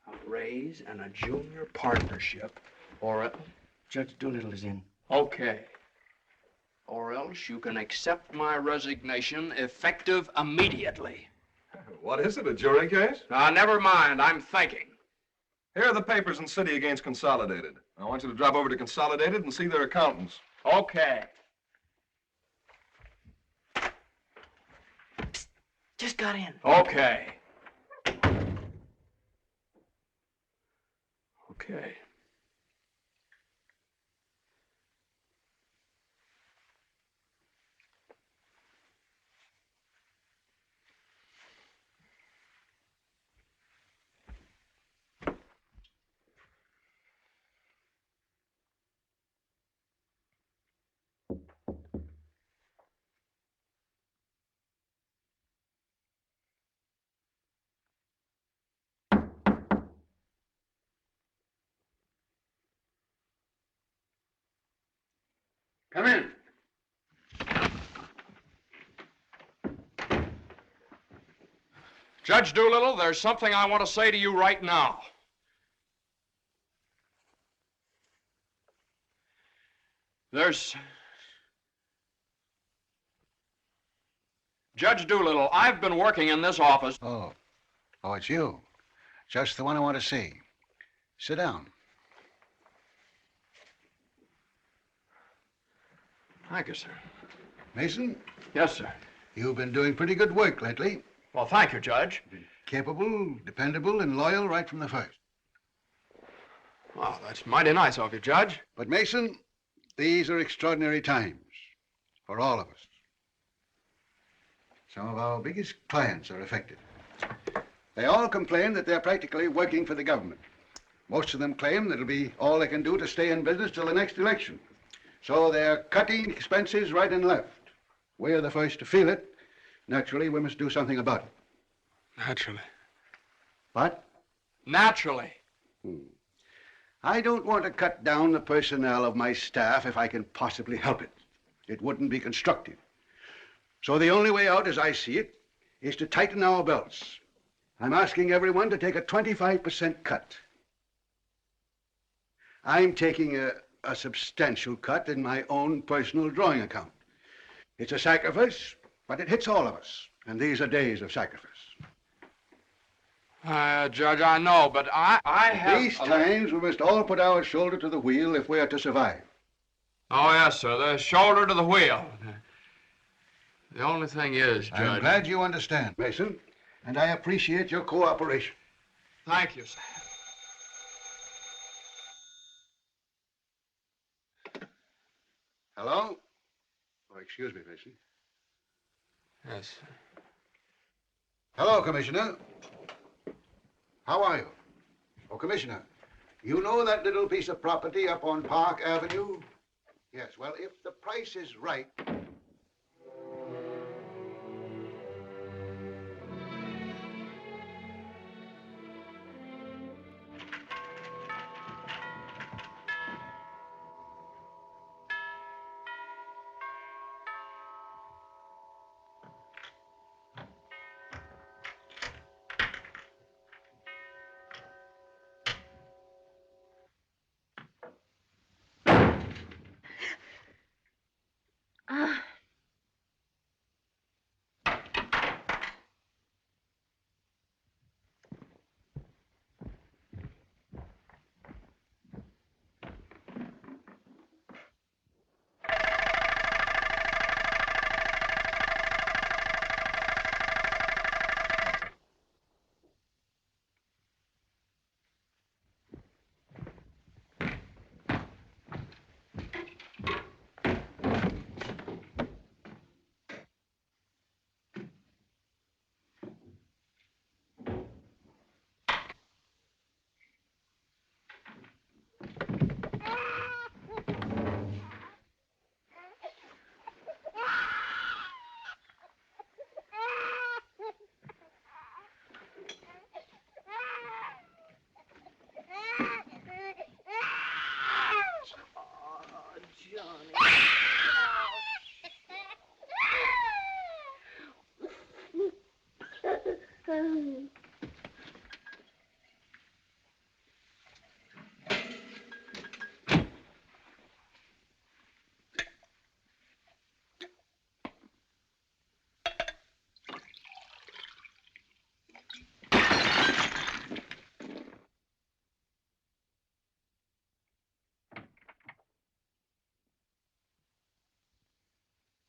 A raise and a junior partnership, or else. Judge Doolittle is in. Okay. Or else you can accept my resignation effective immediately. What is it, a jury case? Never mind, I'm thinking. Here are the papers in City against Consolidated. I want you to drop over to Consolidated and see their accountants. Okay. Psst, just got in. Okay. Okay. Come in. Judge Doolittle, there's something I want to say to you right now. Judge Doolittle, I've been working in this office. Oh, it's you. Just the one I want to see. Sit down. Thank you, sir. Mason? Yes, sir. You've been doing pretty good work lately. Well, thank you, Judge. Capable, dependable, and loyal right from the first. Well, that's mighty nice of you, Judge. But, Mason, these are extraordinary times for all of us. Some of our biggest clients are affected. They all complain that they're practically working for the government. Most of them claim that it'll be all they can do to stay in business till the next election. So they're cutting expenses right and left. We're the first to feel it. Naturally, we must do something about it. Naturally. What? Naturally. I don't want to cut down the personnel of my staff if I can possibly help it. It wouldn't be constructive. So the only way out, as I see it, is to tighten our belts. I'm asking everyone to take a 25% cut. I'm taking a substantial cut in my own personal drawing account. It's a sacrifice, but it hits all of us. And these are days of sacrifice. Judge, I know, but I have... These times, we must all put our shoulder to the wheel if we are to survive. Oh, yes, sir. The shoulder to the wheel. The only thing is, Judge... I'm glad you understand, Mason, and I appreciate your cooperation. Thank you, sir. Hello? Oh, excuse me, Mason. Yes, sir. Hello, Commissioner. How are you? Oh, Commissioner, you know that little piece of property up on Park Avenue? Yes, well, if the price is right...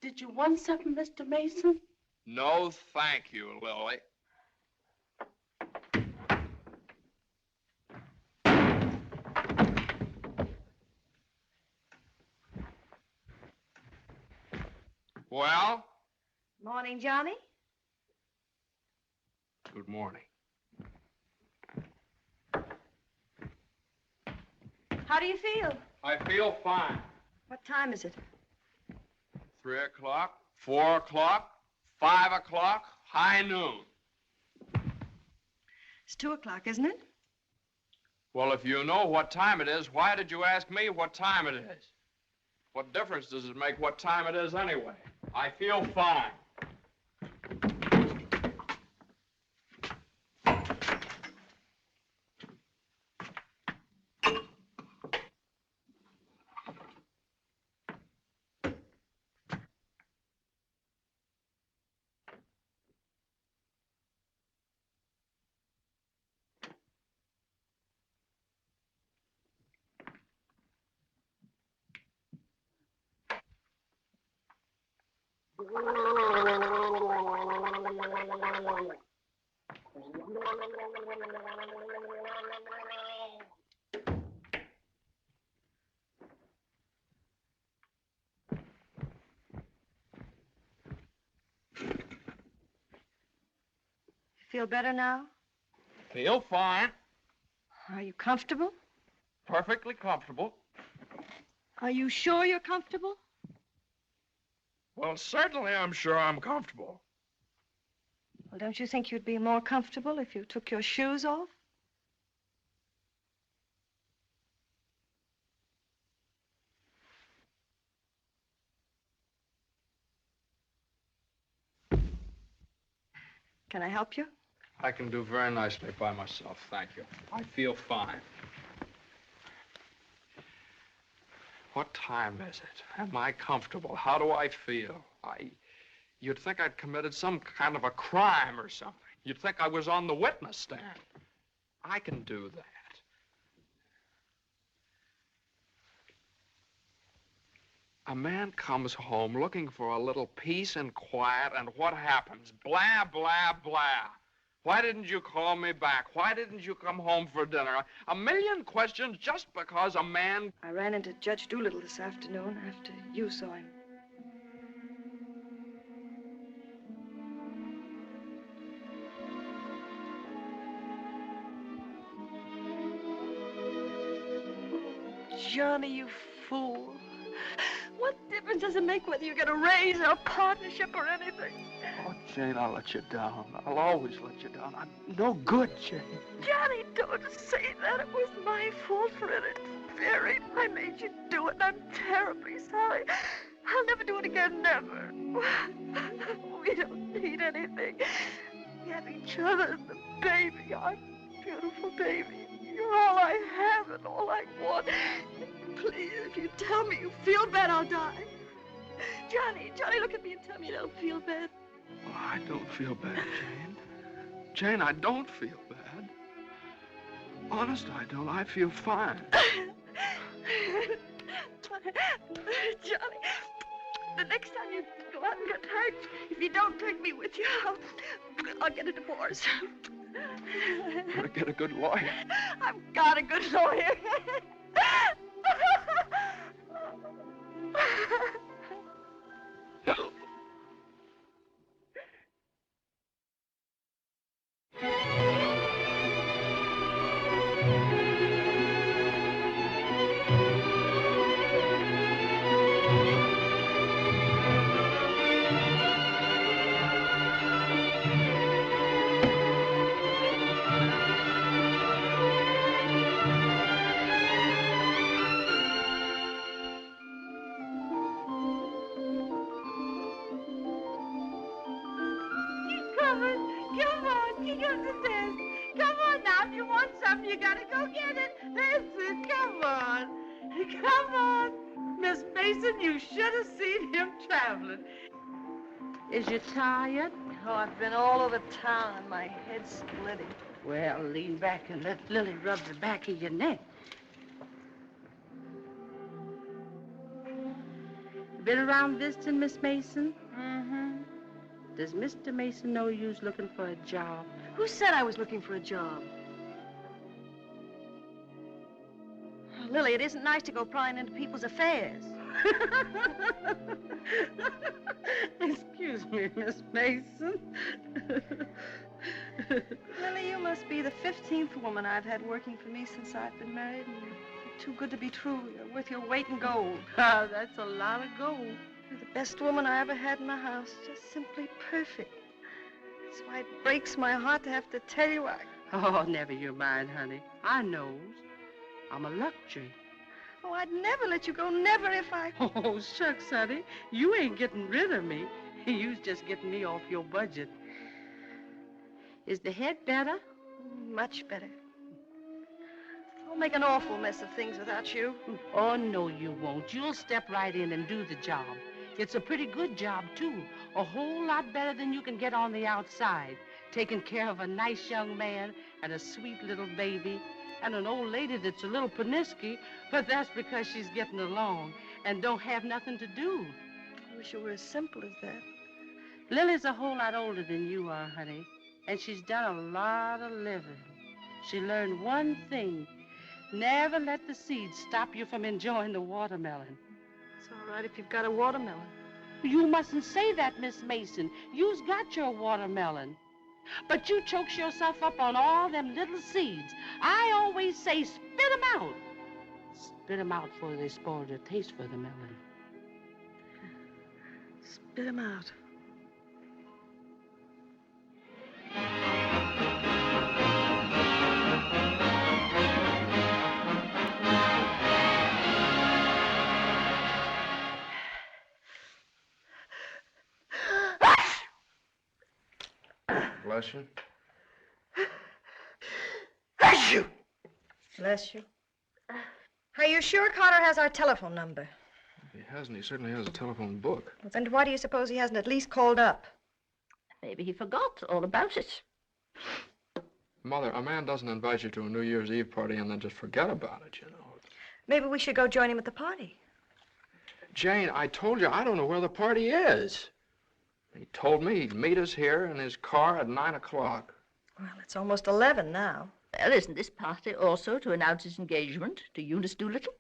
Did you want something, Mr. Mason? No, thank you, Lily. Well? Morning, Johnny. Good morning. How do you feel? I feel fine. What time is it? 3 o'clock, 4 o'clock, 5 o'clock, high noon. It's 2 o'clock, isn't it? Well, if you know what time it is, why did you ask me what time it is? What difference does it make what time it is anyway? I feel fine. Feel better now? Feel fine. Are you comfortable? Perfectly comfortable. Are you sure you're comfortable? Well, certainly I'm sure I'm comfortable. Well, don't you think you'd be more comfortable if you took your shoes off? Can I help you? I can do very nicely by myself, thank you. I feel fine. What time is it? Am I comfortable? How do I feel? You'd think I'd committed some kind of a crime or something. You'd think I was on the witness stand. I can do that. A man comes home looking for a little peace and quiet, and what happens? Blah, blah, blah. Why didn't you call me back? Why didn't you come home for dinner? A million questions just because a man... I ran into Judge Doolittle this afternoon after you saw him. Johnny, you fool. What difference does it make whether you get a raise or a partnership or anything? Oh, Jane, I'll let you down. I'll always let you down. I'm no good, Jane. Johnny, don't say that. It was my fault for interfering. I made you do it, and I'm terribly sorry. I'll never do it again, never. We don't need anything. We have each other and the baby, our beautiful baby. You're all I have and all I want. Please, if you tell me you feel bad, I'll die. Johnny, look at me and tell me you don't feel bad. Oh, I don't feel bad, Jane. Jane, I don't feel bad. Honest, I don't. I feel fine. Johnny, the next time you go out and get hurt, if you don't take me with you, I'll get a divorce. Better get a good lawyer. I've got a good lawyer. You gotta go get it. That's it. Come on. Come on. Miss Mason, you should have seen him traveling. Is you tired? Oh, I've been all over town and my head's splitting. Well, lean back and let Lily rub the back of your neck. Been around visiting, Miss Mason? Mm-hmm. Does Mr. Mason know you's looking for a job? Who said I was looking for a job? Oh, Lily, it isn't nice to go prying into people's affairs. Excuse me, Miss Mason. Lily, you must be the 15th woman I've had working for me since I've been married, and you're too good to be true. You're worth your weight in gold. Oh, that's a lot of gold. You're the best woman I ever had in my house. Just simply perfect. That's why it breaks my heart to have to tell you Oh, never you mind, honey. I knows. I'm a luxury. Oh, I'd never let you go, never if I... Oh, shucks, honey. You ain't getting rid of me. You's just getting me off your budget. Is the head better? Much better. I'll make an awful mess of things without you. Oh, no, you won't. You'll step right in and do the job. It's a pretty good job, too. A whole lot better than you can get on the outside. Taking care of a nice young man and a sweet little baby and an old lady that's a little pernisky, but that's because she's getting along and don't have nothing to do. I wish it were as simple as that. Lily's a whole lot older than you are, honey, and she's done a lot of living. She learned one thing. Never let the seeds stop you from enjoying the watermelon. It's all right if you've got a watermelon. You mustn't say that, Miss Mason. You's got your watermelon. But you chokes yourself up on all them little seeds. I always say spit 'em out. Spit 'em out before they spoil their taste for the melon. Spit 'em out. Bless you. Bless you! Bless you. Are you sure Carter has our telephone number? If he hasn't, he certainly has a telephone book. Well, then why do you suppose he hasn't at least called up? Maybe he forgot all about it. Mother, a man doesn't invite you to a New Year's Eve party and then just forget about it, you know. Maybe we should go join him at the party. Jane, I told you I don't know where the party is. He told me he'd meet us here in his car at 9 o'clock. Well, it's almost 11 now. Well, isn't this party also to announce his engagement to Eunice Doolittle?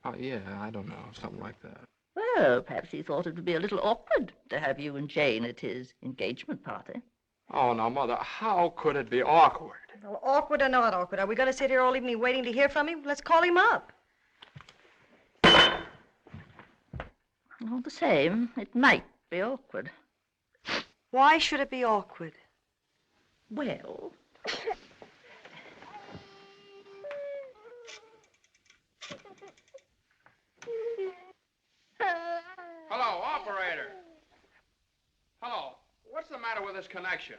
Oh, yeah, I don't know, something like that. Well, perhaps he thought it would be a little awkward to have you and Jane at his engagement party. Oh, now, Mother, how could it be awkward? Well, awkward or not awkward, are we going to sit here all evening waiting to hear from him? Let's call him up. All the same, it might be awkward. Why should it be awkward? Well... Hello, operator. Hello. What's the matter with this connection?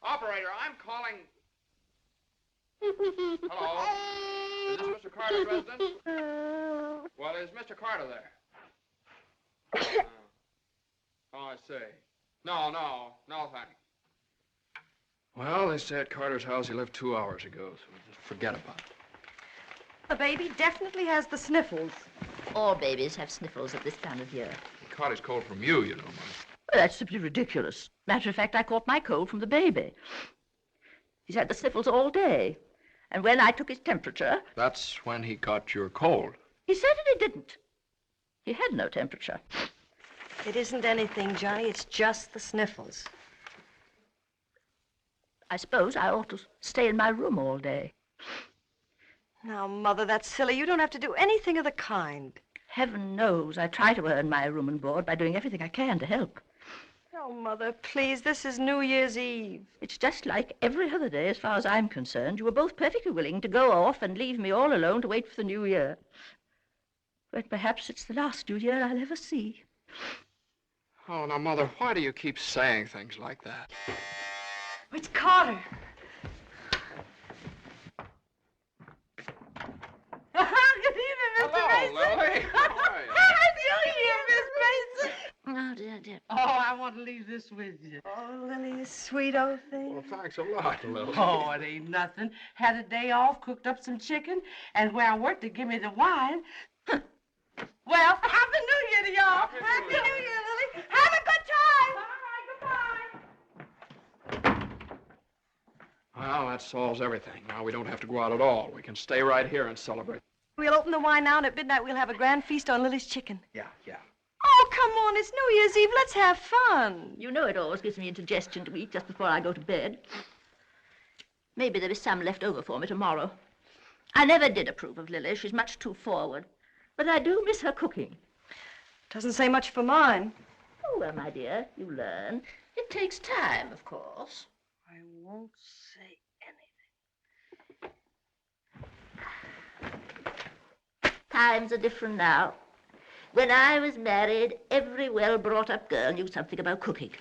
Operator, I'm calling... Hello? Is this Mr. Carter's residence? Well, is Mr. Carter there? Oh, I see. No, thanks. Well, they say at Carter's house he left 2 hours ago, so just forget about it. The baby definitely has the sniffles. All babies have sniffles at this time of year. He caught his cold from you, you know, Mother. Well, that's simply ridiculous. Matter of fact, I caught my cold from the baby. He's had the sniffles all day. And when I took his temperature... That's when he got your cold. He certainly didn't. He had no temperature. It isn't anything, Johnny. It's just the sniffles. I suppose I ought to stay in my room all day. Now, Mother, that's silly. You don't have to do anything of the kind. Heaven knows I try to earn my room and board by doing everything I can to help. Oh, Mother, please, this is New Year's Eve. It's just like every other day as far as I'm concerned. You were both perfectly willing to go off and leave me all alone to wait for the New Year. But perhaps it's the last New Year I'll ever see. Oh, now, Mother, why do you keep saying things like that? It's Carter. Good evening, Mr. Mason. Hello, Lily. Happy New Year, Miss Mason. Oh, dear. Oh, I want to leave this with you. Oh, Lily, you sweet old thing. Well, thanks a lot, Lily. Oh, it ain't nothing. Had a day off, cooked up some chicken, and where I worked, they give me the wine. Well, Happy New Year to y'all. Happy New Year, Lily. Have a good time. Well, that solves everything. Now we don't have to go out at all. We can stay right here and celebrate. We'll open the wine now, and at midnight we'll have a grand feast on Lily's chicken. Yeah. Oh, come on. It's New Year's Eve. Let's have fun. You know it always gives me indigestion to eat just before I go to bed. Maybe there is some left over for me tomorrow. I never did approve of Lily. She's much too forward. But I do miss her cooking. Doesn't say much for mine. Oh, well, my dear, you learn. It takes time, of course. I won't say anything. Times are different now. When I was married, every well-brought-up girl knew something about cooking.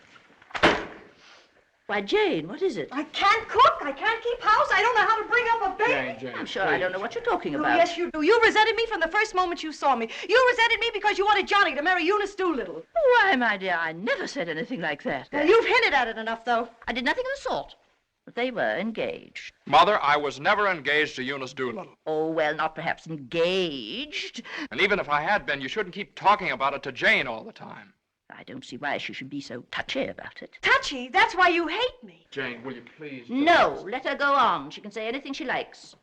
Why, Jane, what is it? I can't cook. I can't keep house. I don't know how to bring up a baby. Jane, I'm sure I don't know what you're talking Oh, about. yes, you do. You resented me from the first moment you saw me. You resented me because you wanted Johnny to marry Eunice Doolittle. Why, my dear, I never said anything like that. Well, you've hinted at it enough, though. I did nothing of the sort. But they were engaged. Mother, I was never engaged to Eunice Doolittle. Oh, well, not perhaps engaged. And even if I had been, you shouldn't keep talking about it to Jane all the time. I don't see why she should be so touchy about it. Touchy? That's why you hate me. Jane, will you please... No, let her go on. She can say anything she likes.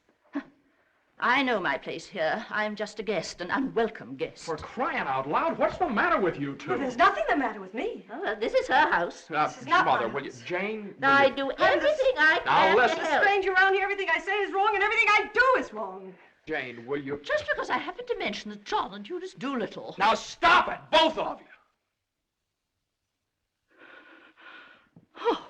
I know my place here. I'm just a guest, an unwelcome guest. For crying out loud, what's the matter with you two? Well, there's nothing the matter with me. Oh, well, this is her house. This is not Mother, my will you... house. Jane, will I you... do everything I Now, can listen. to There's a help. stranger around here. Everything I say is wrong, and everything I do is wrong. Jane, will you... Just because I happened to mention that John and Eunice Doolittle. Now stop it, both of you! Oh.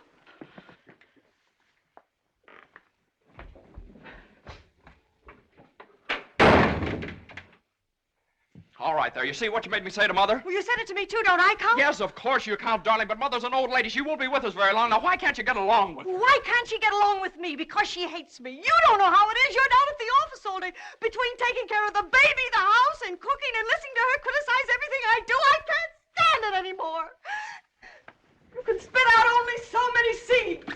All right, there. You see what you made me say to Mother? Well, you said it to me, too. Don't I count? Yes, of course you count, darling, but Mother's an old lady. She won't be with us very long. Now, why can't you get along with her? Why can't she get along with me? Because she hates me. You don't know how it is. You're down at the office all day. Between taking care of the baby, the house, and cooking, and listening to her criticize everything I do, I can't stand it anymore. You can spit out only so many seeds.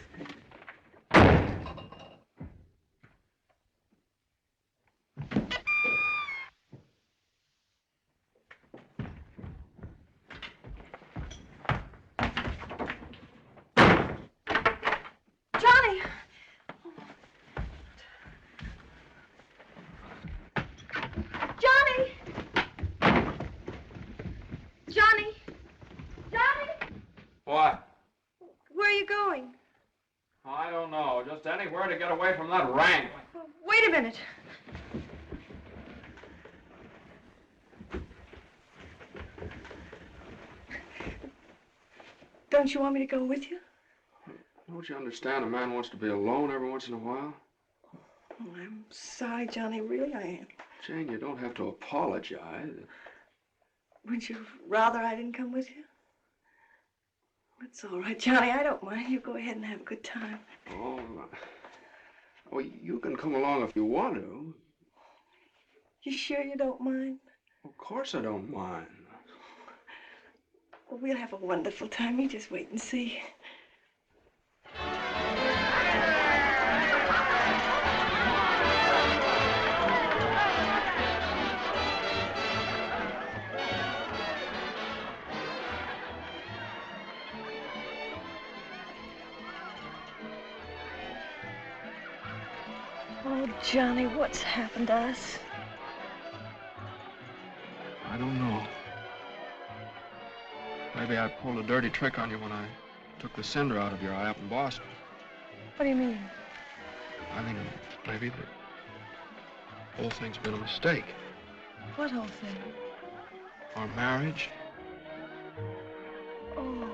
get away from that rank. Wait a minute. Don't you want me to go with you? Don't you understand? A man wants to be alone every once in a while. Oh, I'm sorry, Johnny. Really, I am. Jane, you don't have to apologize. Would you rather I didn't come with you? That's all right, Johnny. I don't mind. You go ahead and have a good time. Oh, well, you can come along if you want to. You sure you don't mind? Of course I don't mind. Well, we'll have a wonderful time. You just wait and see. Oh, Johnny, what's happened to us? I don't know. Maybe I pulled a dirty trick on you when I took the cinder out of your eye up in Boston. What do you mean? I mean, maybe the whole thing's been a mistake. What whole thing? Our marriage. Oh,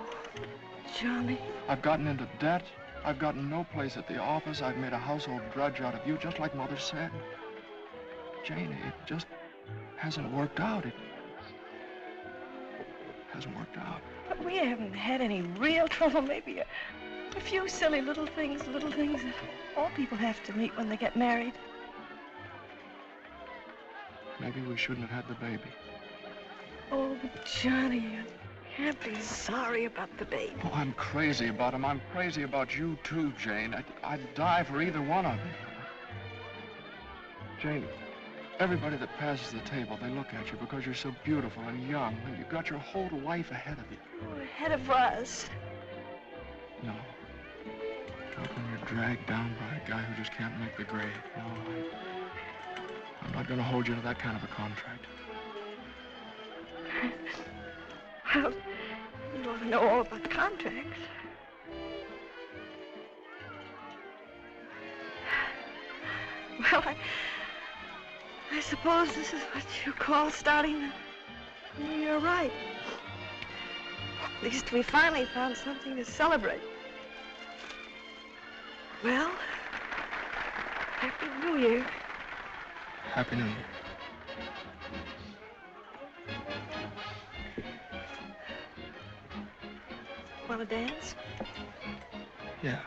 Johnny. I've gotten into debt. I've gotten no place at the office. I've made a household drudge out of you, just like Mother said. Jane, it just hasn't worked out. It hasn't worked out. But we haven't had any real trouble. Maybe a few silly little things that all people have to meet when they get married. Maybe we shouldn't have had the baby. Oh, Johnny, you can't be sorry about the baby. Oh, I'm crazy about him. I'm crazy about you, too, Jane. I'd die for either one of you. Jane, everybody that passes the table, they look at you because you're so beautiful and young, and you've got your whole life ahead of you. Oh, ahead of us. No. Not when you're dragged down by a guy who just can't make the grade. No, I'm not going to hold you to that kind of a contract. Well, you ought to know all about contracts. Well, I suppose this is what you call starting the new year right. At least we finally found something to celebrate. Well, Happy New Year. Happy New Year. Want to dance? Yeah.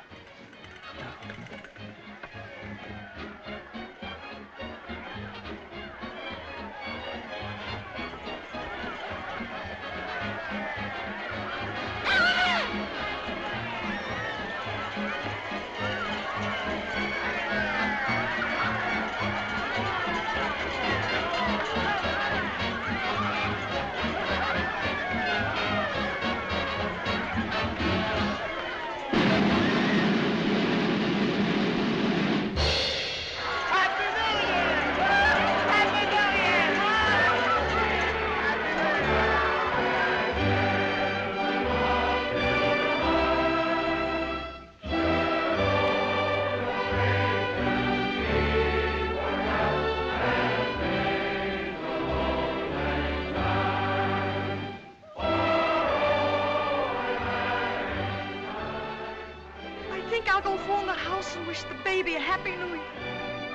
I'll go phone the house and wish the baby a Happy New Year.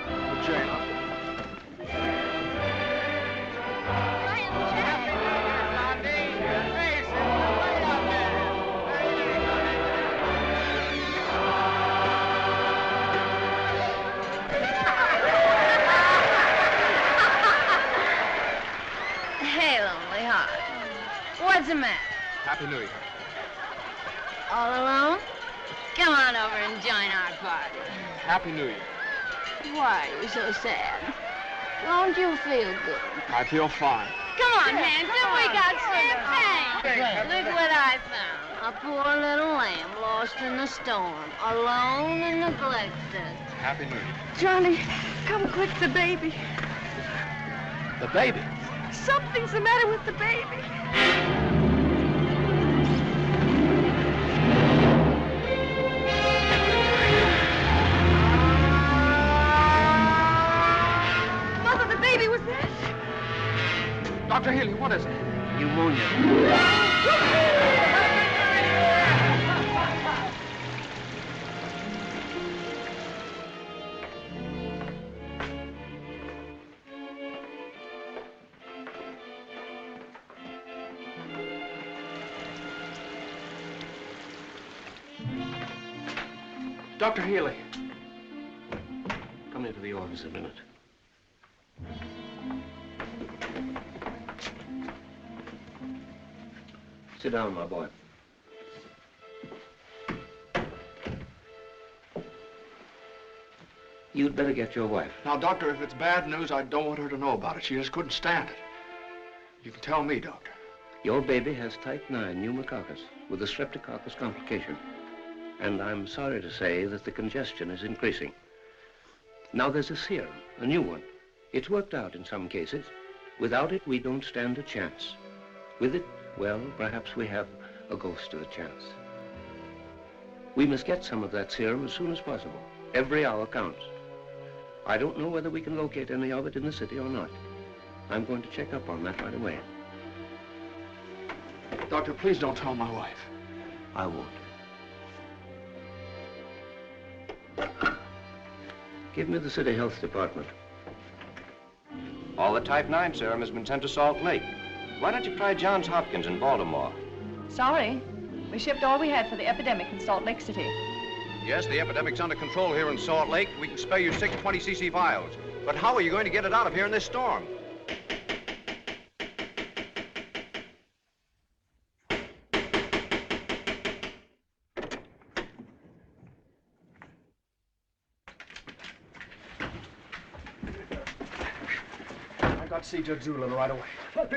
Well, Jane, Hey, lonely heart. What's the matter? Happy New Year. All alone? Come on over and join our party. Happy New Year. Why are you so sad? Don't you feel good? I feel fine. Come on, Hanson, we got champagne. Look what I found. A poor little lamb lost in the storm, alone and neglected. Happy New Year. Johnny, come quick, the baby. The baby? Something's the matter with the baby. Dr. Healy, what is it? Pneumonia. Dr. Healy. Come into the office a minute. Sit down, my boy. You'd better get your wife. Now, Doctor, if it's bad news, I don't want her to know about it. She just couldn't stand it. You can tell me, Doctor. Your baby has type 9 pneumococcus with a streptococcus complication. And I'm sorry to say that the congestion is increasing. Now there's a serum, a new one. It's worked out in some cases. Without it, we don't stand a chance. With it, well, perhaps we have a ghost of a chance. We must get some of that serum as soon as possible. Every hour counts. I don't know whether we can locate any of it in the city or not. I'm going to check up on that right away. Doctor, please don't tell my wife. I won't. Give me the city health department. All the type 9 serum has been sent to Salt Lake. Why don't you try Johns Hopkins in Baltimore? Sorry. We shipped all we had for the epidemic in Salt Lake City. Yes, the epidemic's under control here in Salt Lake. We can spare you 6 20cc vials. But how are you going to get it out of here in this storm? See Judge Doolittle right away. But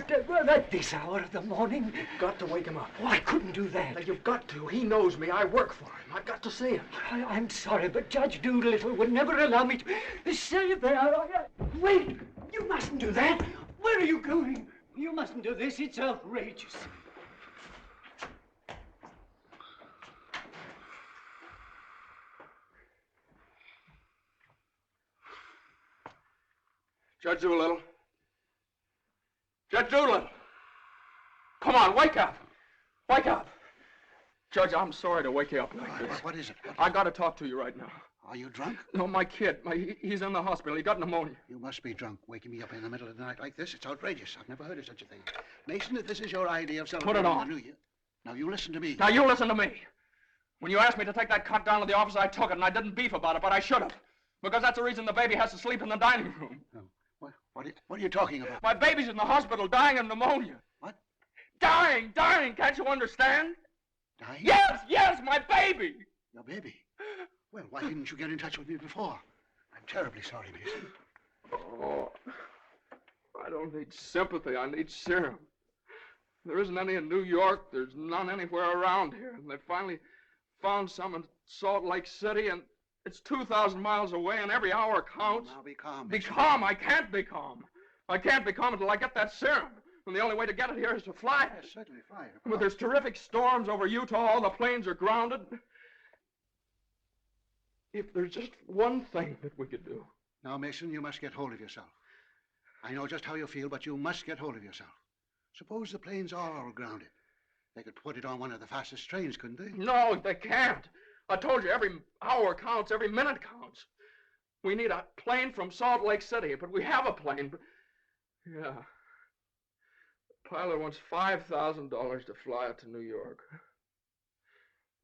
at this hour of the morning? You've got to wake him up. Oh, I couldn't do that. Now, you've got to. He knows me. I work for him. I've got to see him. I'm sorry, but Judge Doolittle would never allow me to say that. Wait! You mustn't do that. Where are you going? You mustn't do this. It's outrageous. Judge Doolittle. Judge Doolittle! Come on, wake up! Wake up! Judge, I'm sorry to wake you up like this. What is it? I got to talk to you right now. Are you drunk? No, my kid. He's in the hospital. He got pneumonia. You must be drunk, waking me up in the middle of the night like this. It's outrageous. I've never heard of such a thing. Mason, if this is your idea of celebrating the New Year... Now, you listen to me. Now, you listen to me. When you asked me to take that cut down to the office, I took it, and I didn't beef about it, but I should have. Because that's the reason the baby has to sleep in the dining room. No. What are you talking about? My baby's in the hospital dying of pneumonia. What? Dying! Can't you understand? Dying? Yes, my baby! Your baby? Well, why didn't you get in touch with me before? I'm terribly sorry, Mason. Oh, I don't need sympathy. I need serum. There isn't any in New York. There's none anywhere around here. And they finally found some in Salt Lake City, and it's 2,000 miles away, and every hour counts. Now be calm. Be calm. I can't be calm. I can't be calm until I get that serum. And the only way to get it here is to fly it. Yes, certainly fly it. But there's terrific storms over Utah. All the planes are grounded. If there's just one thing that we could do. Now, Mason, you must get hold of yourself. I know just how you feel, but you must get hold of yourself. Suppose the planes are all grounded. They could put it on one of the fastest trains, couldn't they? No, they can't. I told you, every hour counts, every minute counts. We need a plane from Salt Lake City, but we have a plane. But... Yeah. The pilot wants $5,000 to fly it to New York.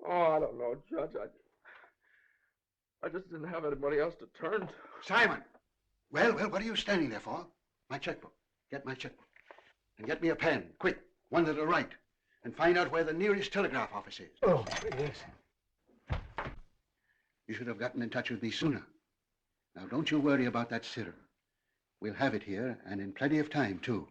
Oh, I don't know, Judge. I just didn't have anybody else to turn to. Simon! Well, what are you standing there for? My checkbook. Get my checkbook. And get me a pen, quick. One that'll write. And find out where the nearest telegraph office is. Oh, yes. You should have gotten in touch with me sooner. Now, don't you worry about that serum. We'll have it here, and in plenty of time, too.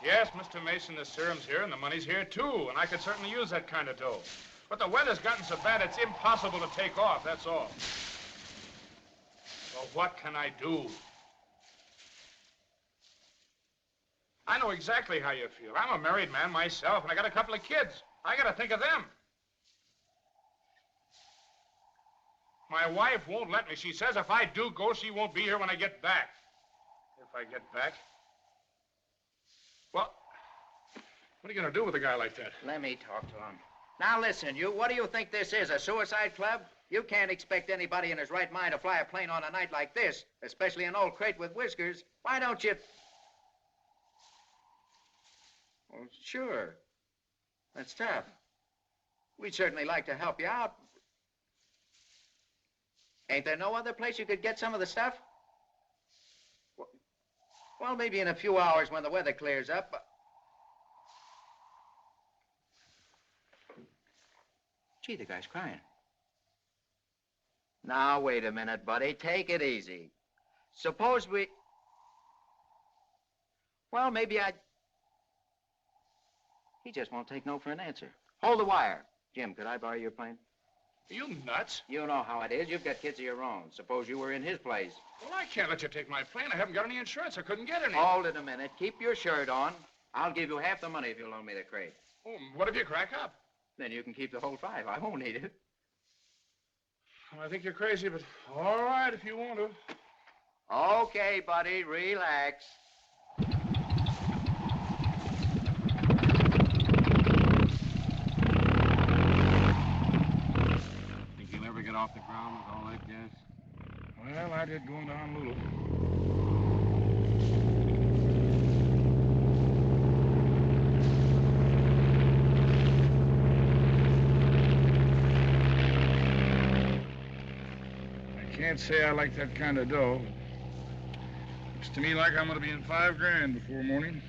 Yes, Mr. Mason, the serum's here, and the money's here, too, and I could certainly use that kind of dough. But the weather's gotten so bad it's impossible to take off, that's all. Well, what can I do? I know exactly how you feel. I'm a married man myself, and I got a couple of kids. I got to think of them. My wife won't let me. She says if I do go, she won't be here when I get back. If I get back? Well, what are you going to do with a guy like that? Let me talk to him. Now listen, you, what do you think this is, a suicide club? You can't expect anybody in his right mind to fly a plane on a night like this, especially an old crate with whiskers. Why don't you... Well, sure. That's tough. We'd certainly like to help you out. Ain't there no other place you could get some of the stuff? Well, maybe in a few hours when the weather clears up. Gee, the guy's crying. Now, wait a minute, buddy. Take it easy. Suppose we... Well, maybe I... He just won't take no for an answer. Hold the wire. Jim, could I borrow your plane? Are you nuts? You know how it is. You've got kids of your own. Suppose you were in his place. Well, I can't let you take my plane. I haven't got any insurance. I couldn't get any. Hold it a minute. Keep your shirt on. I'll give you half the money if you'll loan me the crate. Oh, what if you crack up? Then you can keep the whole 5. I won't need it. Well, I think you're crazy, but all right if you want to. Okay, buddy. Relax. Think you'll ever get off the ground with all that gas? Well, I did going to Honolulu. Can't say I like that kind of dough. Looks to me like I'm going to be in $5 grand before morning.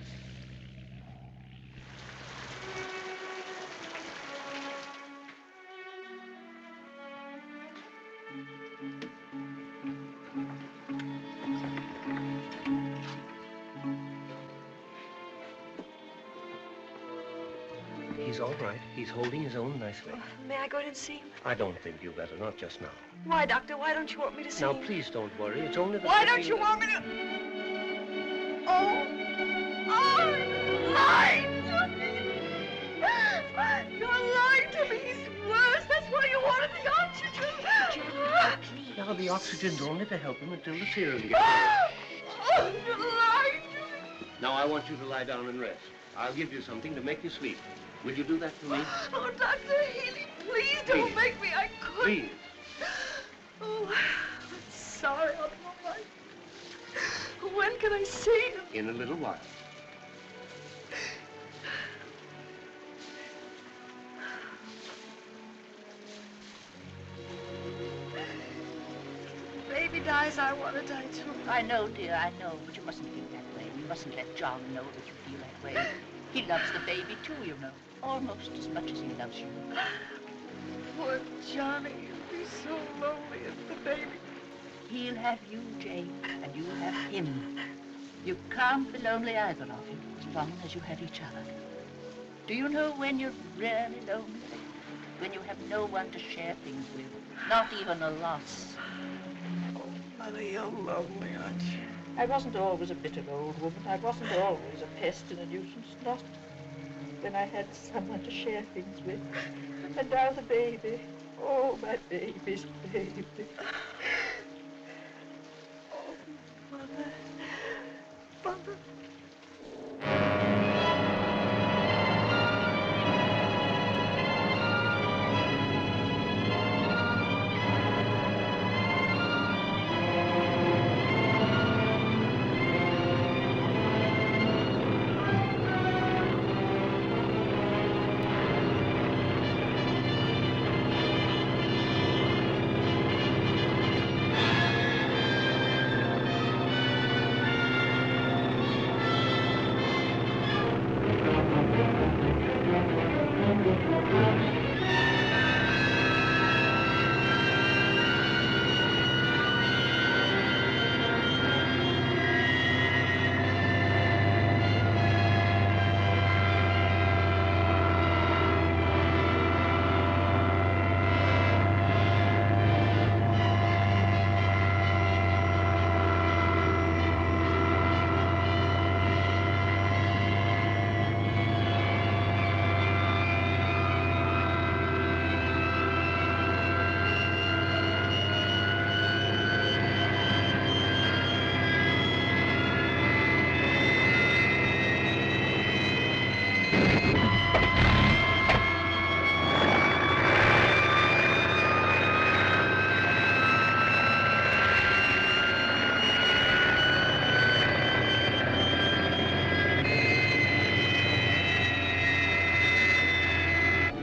He's all right. He's holding his own nicely. May I go in and see him? I don't think you better, not just now. Why, Doctor? Why don't you want me to see Now, him? please don't worry. It's only the... Why don't you want me to... Oh! Oh! You're lying to me! You're lying to me! He's worse! That's why you wanted the oxygen! Now, the oxygen's only to help him until the serum gets Oh, you're lying to me! Now, I want you to lie down and rest. I'll give you something to make you sleep. Will you do that for me? Oh, Dr. Healy, please don't make me. I couldn't. Please. Oh, I'm sorry. I'll be all right. When can I see him? In a little while. Baby dies, I want to die too. I know, dear, I know, but you mustn't feel that way. You mustn't let John know that you feel that way. He loves the baby, too, you know. Almost as much as he loves you. Poor Johnny, he'll be so lonely as the baby. He'll have you, Jane, and you'll have him. You can't be lonely, either of you, as long as you have each other. Do you know when you're really lonely? When you have no one to share things with, not even a loss. Oh, Mother, you're lonely, aren't you? I wasn't always a bitter old woman. I wasn't always a pest and a nuisance, not when I had someone to share things with. And now the baby. Oh, my baby's baby. Oh, Mother. Mother.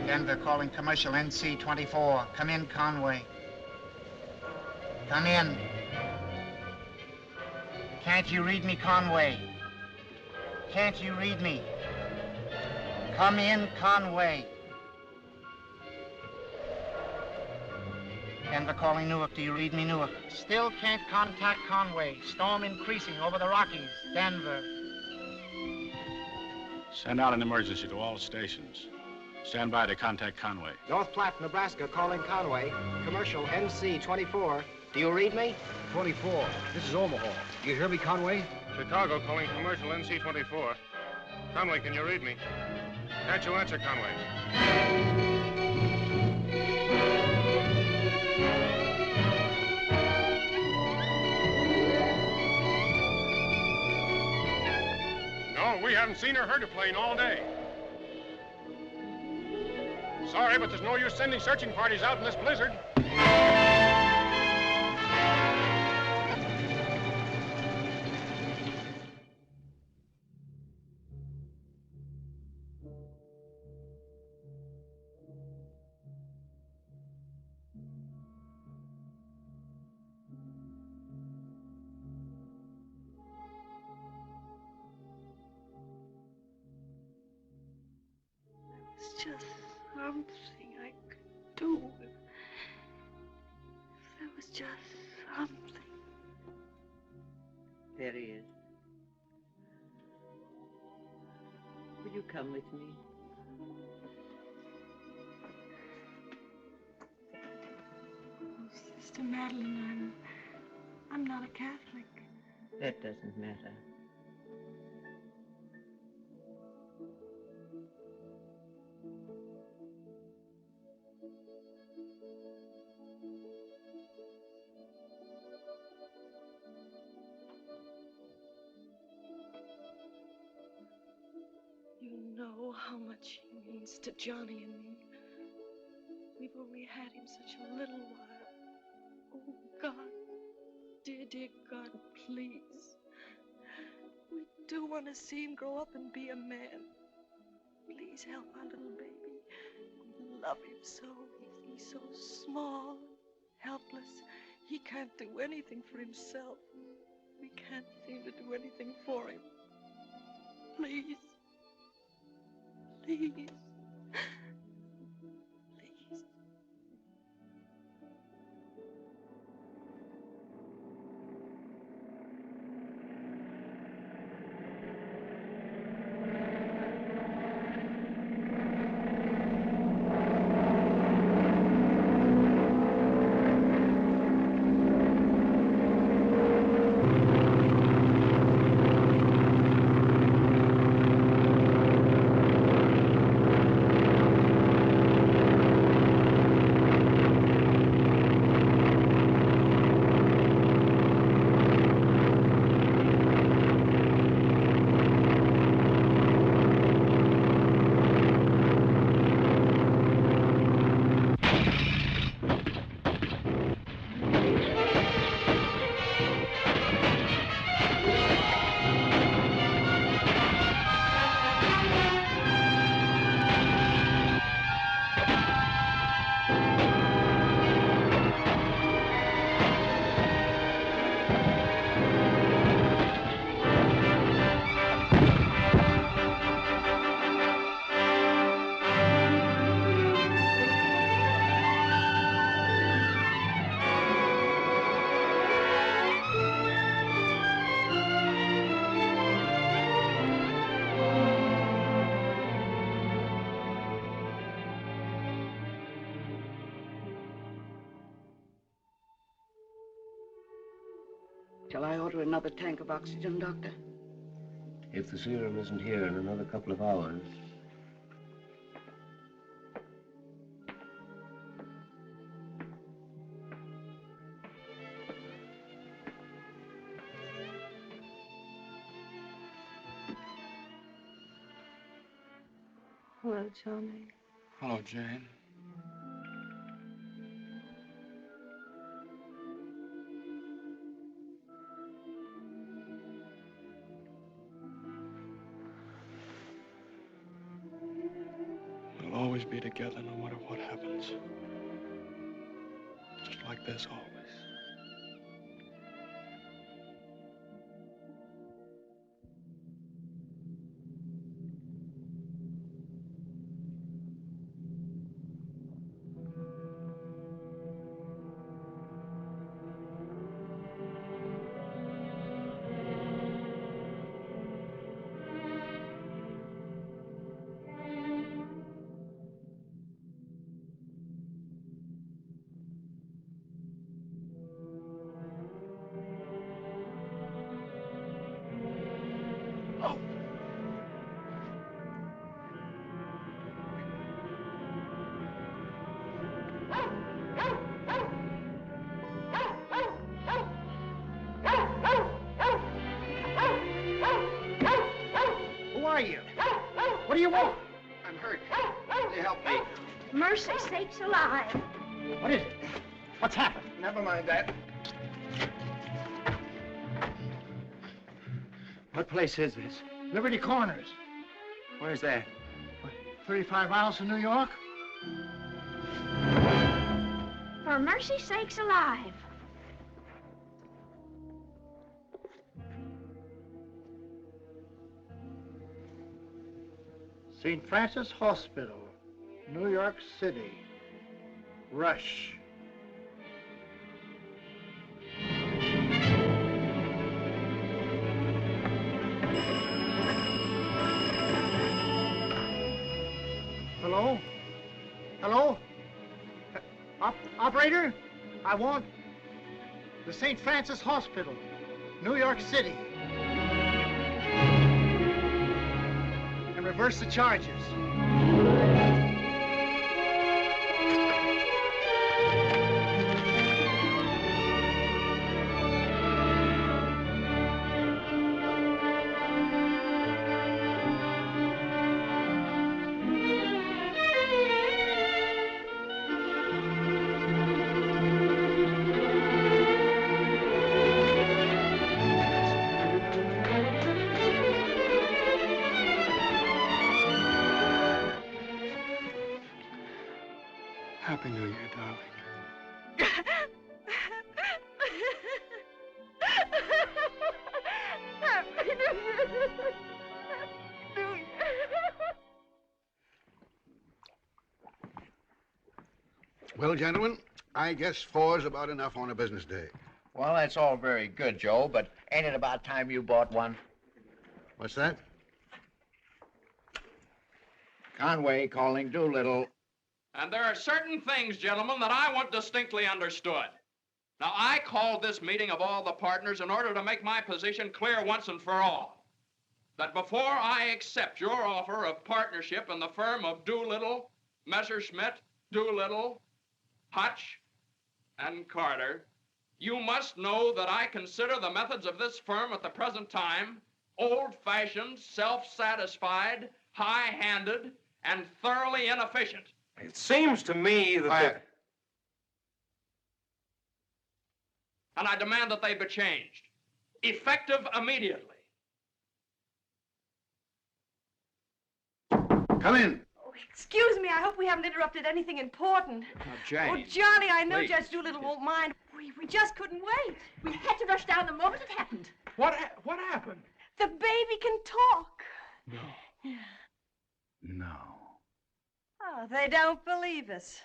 Denver calling commercial NC-24. Come in, Conway. Come in. Can't you read me, Conway? Can't you read me? Come in, Conway. Denver calling Newark. Do you read me, Newark? Still can't contact Conway. Storm increasing over the Rockies. Denver. Send out an emergency to all stations. Stand by to contact Conway. North Platte, Nebraska, calling Conway. Commercial NC-24. Do you read me? 24. This is Omaha. Do you hear me, Conway? Chicago calling commercial NC-24. Conway, can you read me? Can't you answer, Conway? No, we haven't seen or heard a plane all day. Sorry, but there's no use sending searching parties out in this blizzard. It's just something I could do. If there was just something. There he is. Will you come with me? Oh, Sister Madeline, I'm not a Catholic. That doesn't matter. You know how much he means to Johnny and me. We've only had him such a little while. Oh, God, dear, dear God, please. We do want to see him grow up and be a man. Please help our little baby. We love him so. He's so small, helpless. He can't do anything for himself. We can't seem to do anything for him. Please. Please. Please. Shall I order another tank of oxygen, Doctor? If the serum isn't here in another couple of hours. Hello, Johnny. Hello, Jane. We'll always be together no matter what happens. Just like this always. Who are you? What do you want? I'm hurt. They help me. Mercy sakes alive. What is it? What's happened? Never mind that. What place is this? Liberty Corners. Where's that? 35 miles from New York? For mercy sakes alive. St. Francis Hospital, New York City. Rush. Hello? Hello? Operator? I want the St. Francis Hospital, New York City. And reverse the charges. Happy New Year, darling. Happy New Year. New Year. Well, gentlemen, I guess 4's about enough on a business day. Well, that's all very good, Joe, but ain't it about time you bought one? What's that? Conway calling Doolittle. And there are certain things, gentlemen, that I want distinctly understood. Now, I called this meeting of all the partners in order to make my position clear once and for all. That before I accept your offer of partnership in the firm of Doolittle, Messerschmitt, Doolittle, Hutch, and Carter, you must know that I consider the methods of this firm at the present time old-fashioned, self-satisfied, high-handed, and thoroughly inefficient. It seems to me that... And I demand that they be changed, effective immediately. Come in. Oh, excuse me, I hope we haven't interrupted anything important. Now, Jane. Oh, Johnny, I know please. Judge Doolittle won't mind. We just couldn't wait. We had to rush down the moment it happened. What happened? The baby can talk. No. No. Oh, they don't believe us.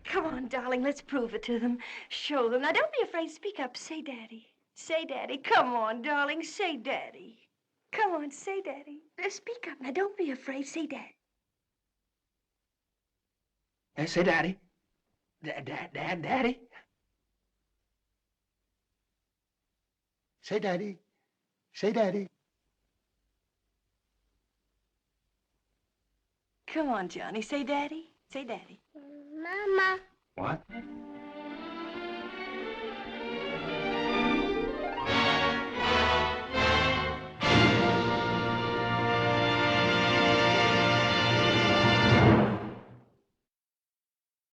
Come on, darling, let's prove it to them. Show them. Now, don't be afraid. Speak up. Say Daddy. Say Daddy. Come on, darling. Say Daddy. Come on, say Daddy. Speak up. Now, don't be afraid. Say Daddy. Say Daddy. Daddy. Say Daddy. Say Daddy. Come on, Johnny. Say Daddy. Say Daddy. Mama. What?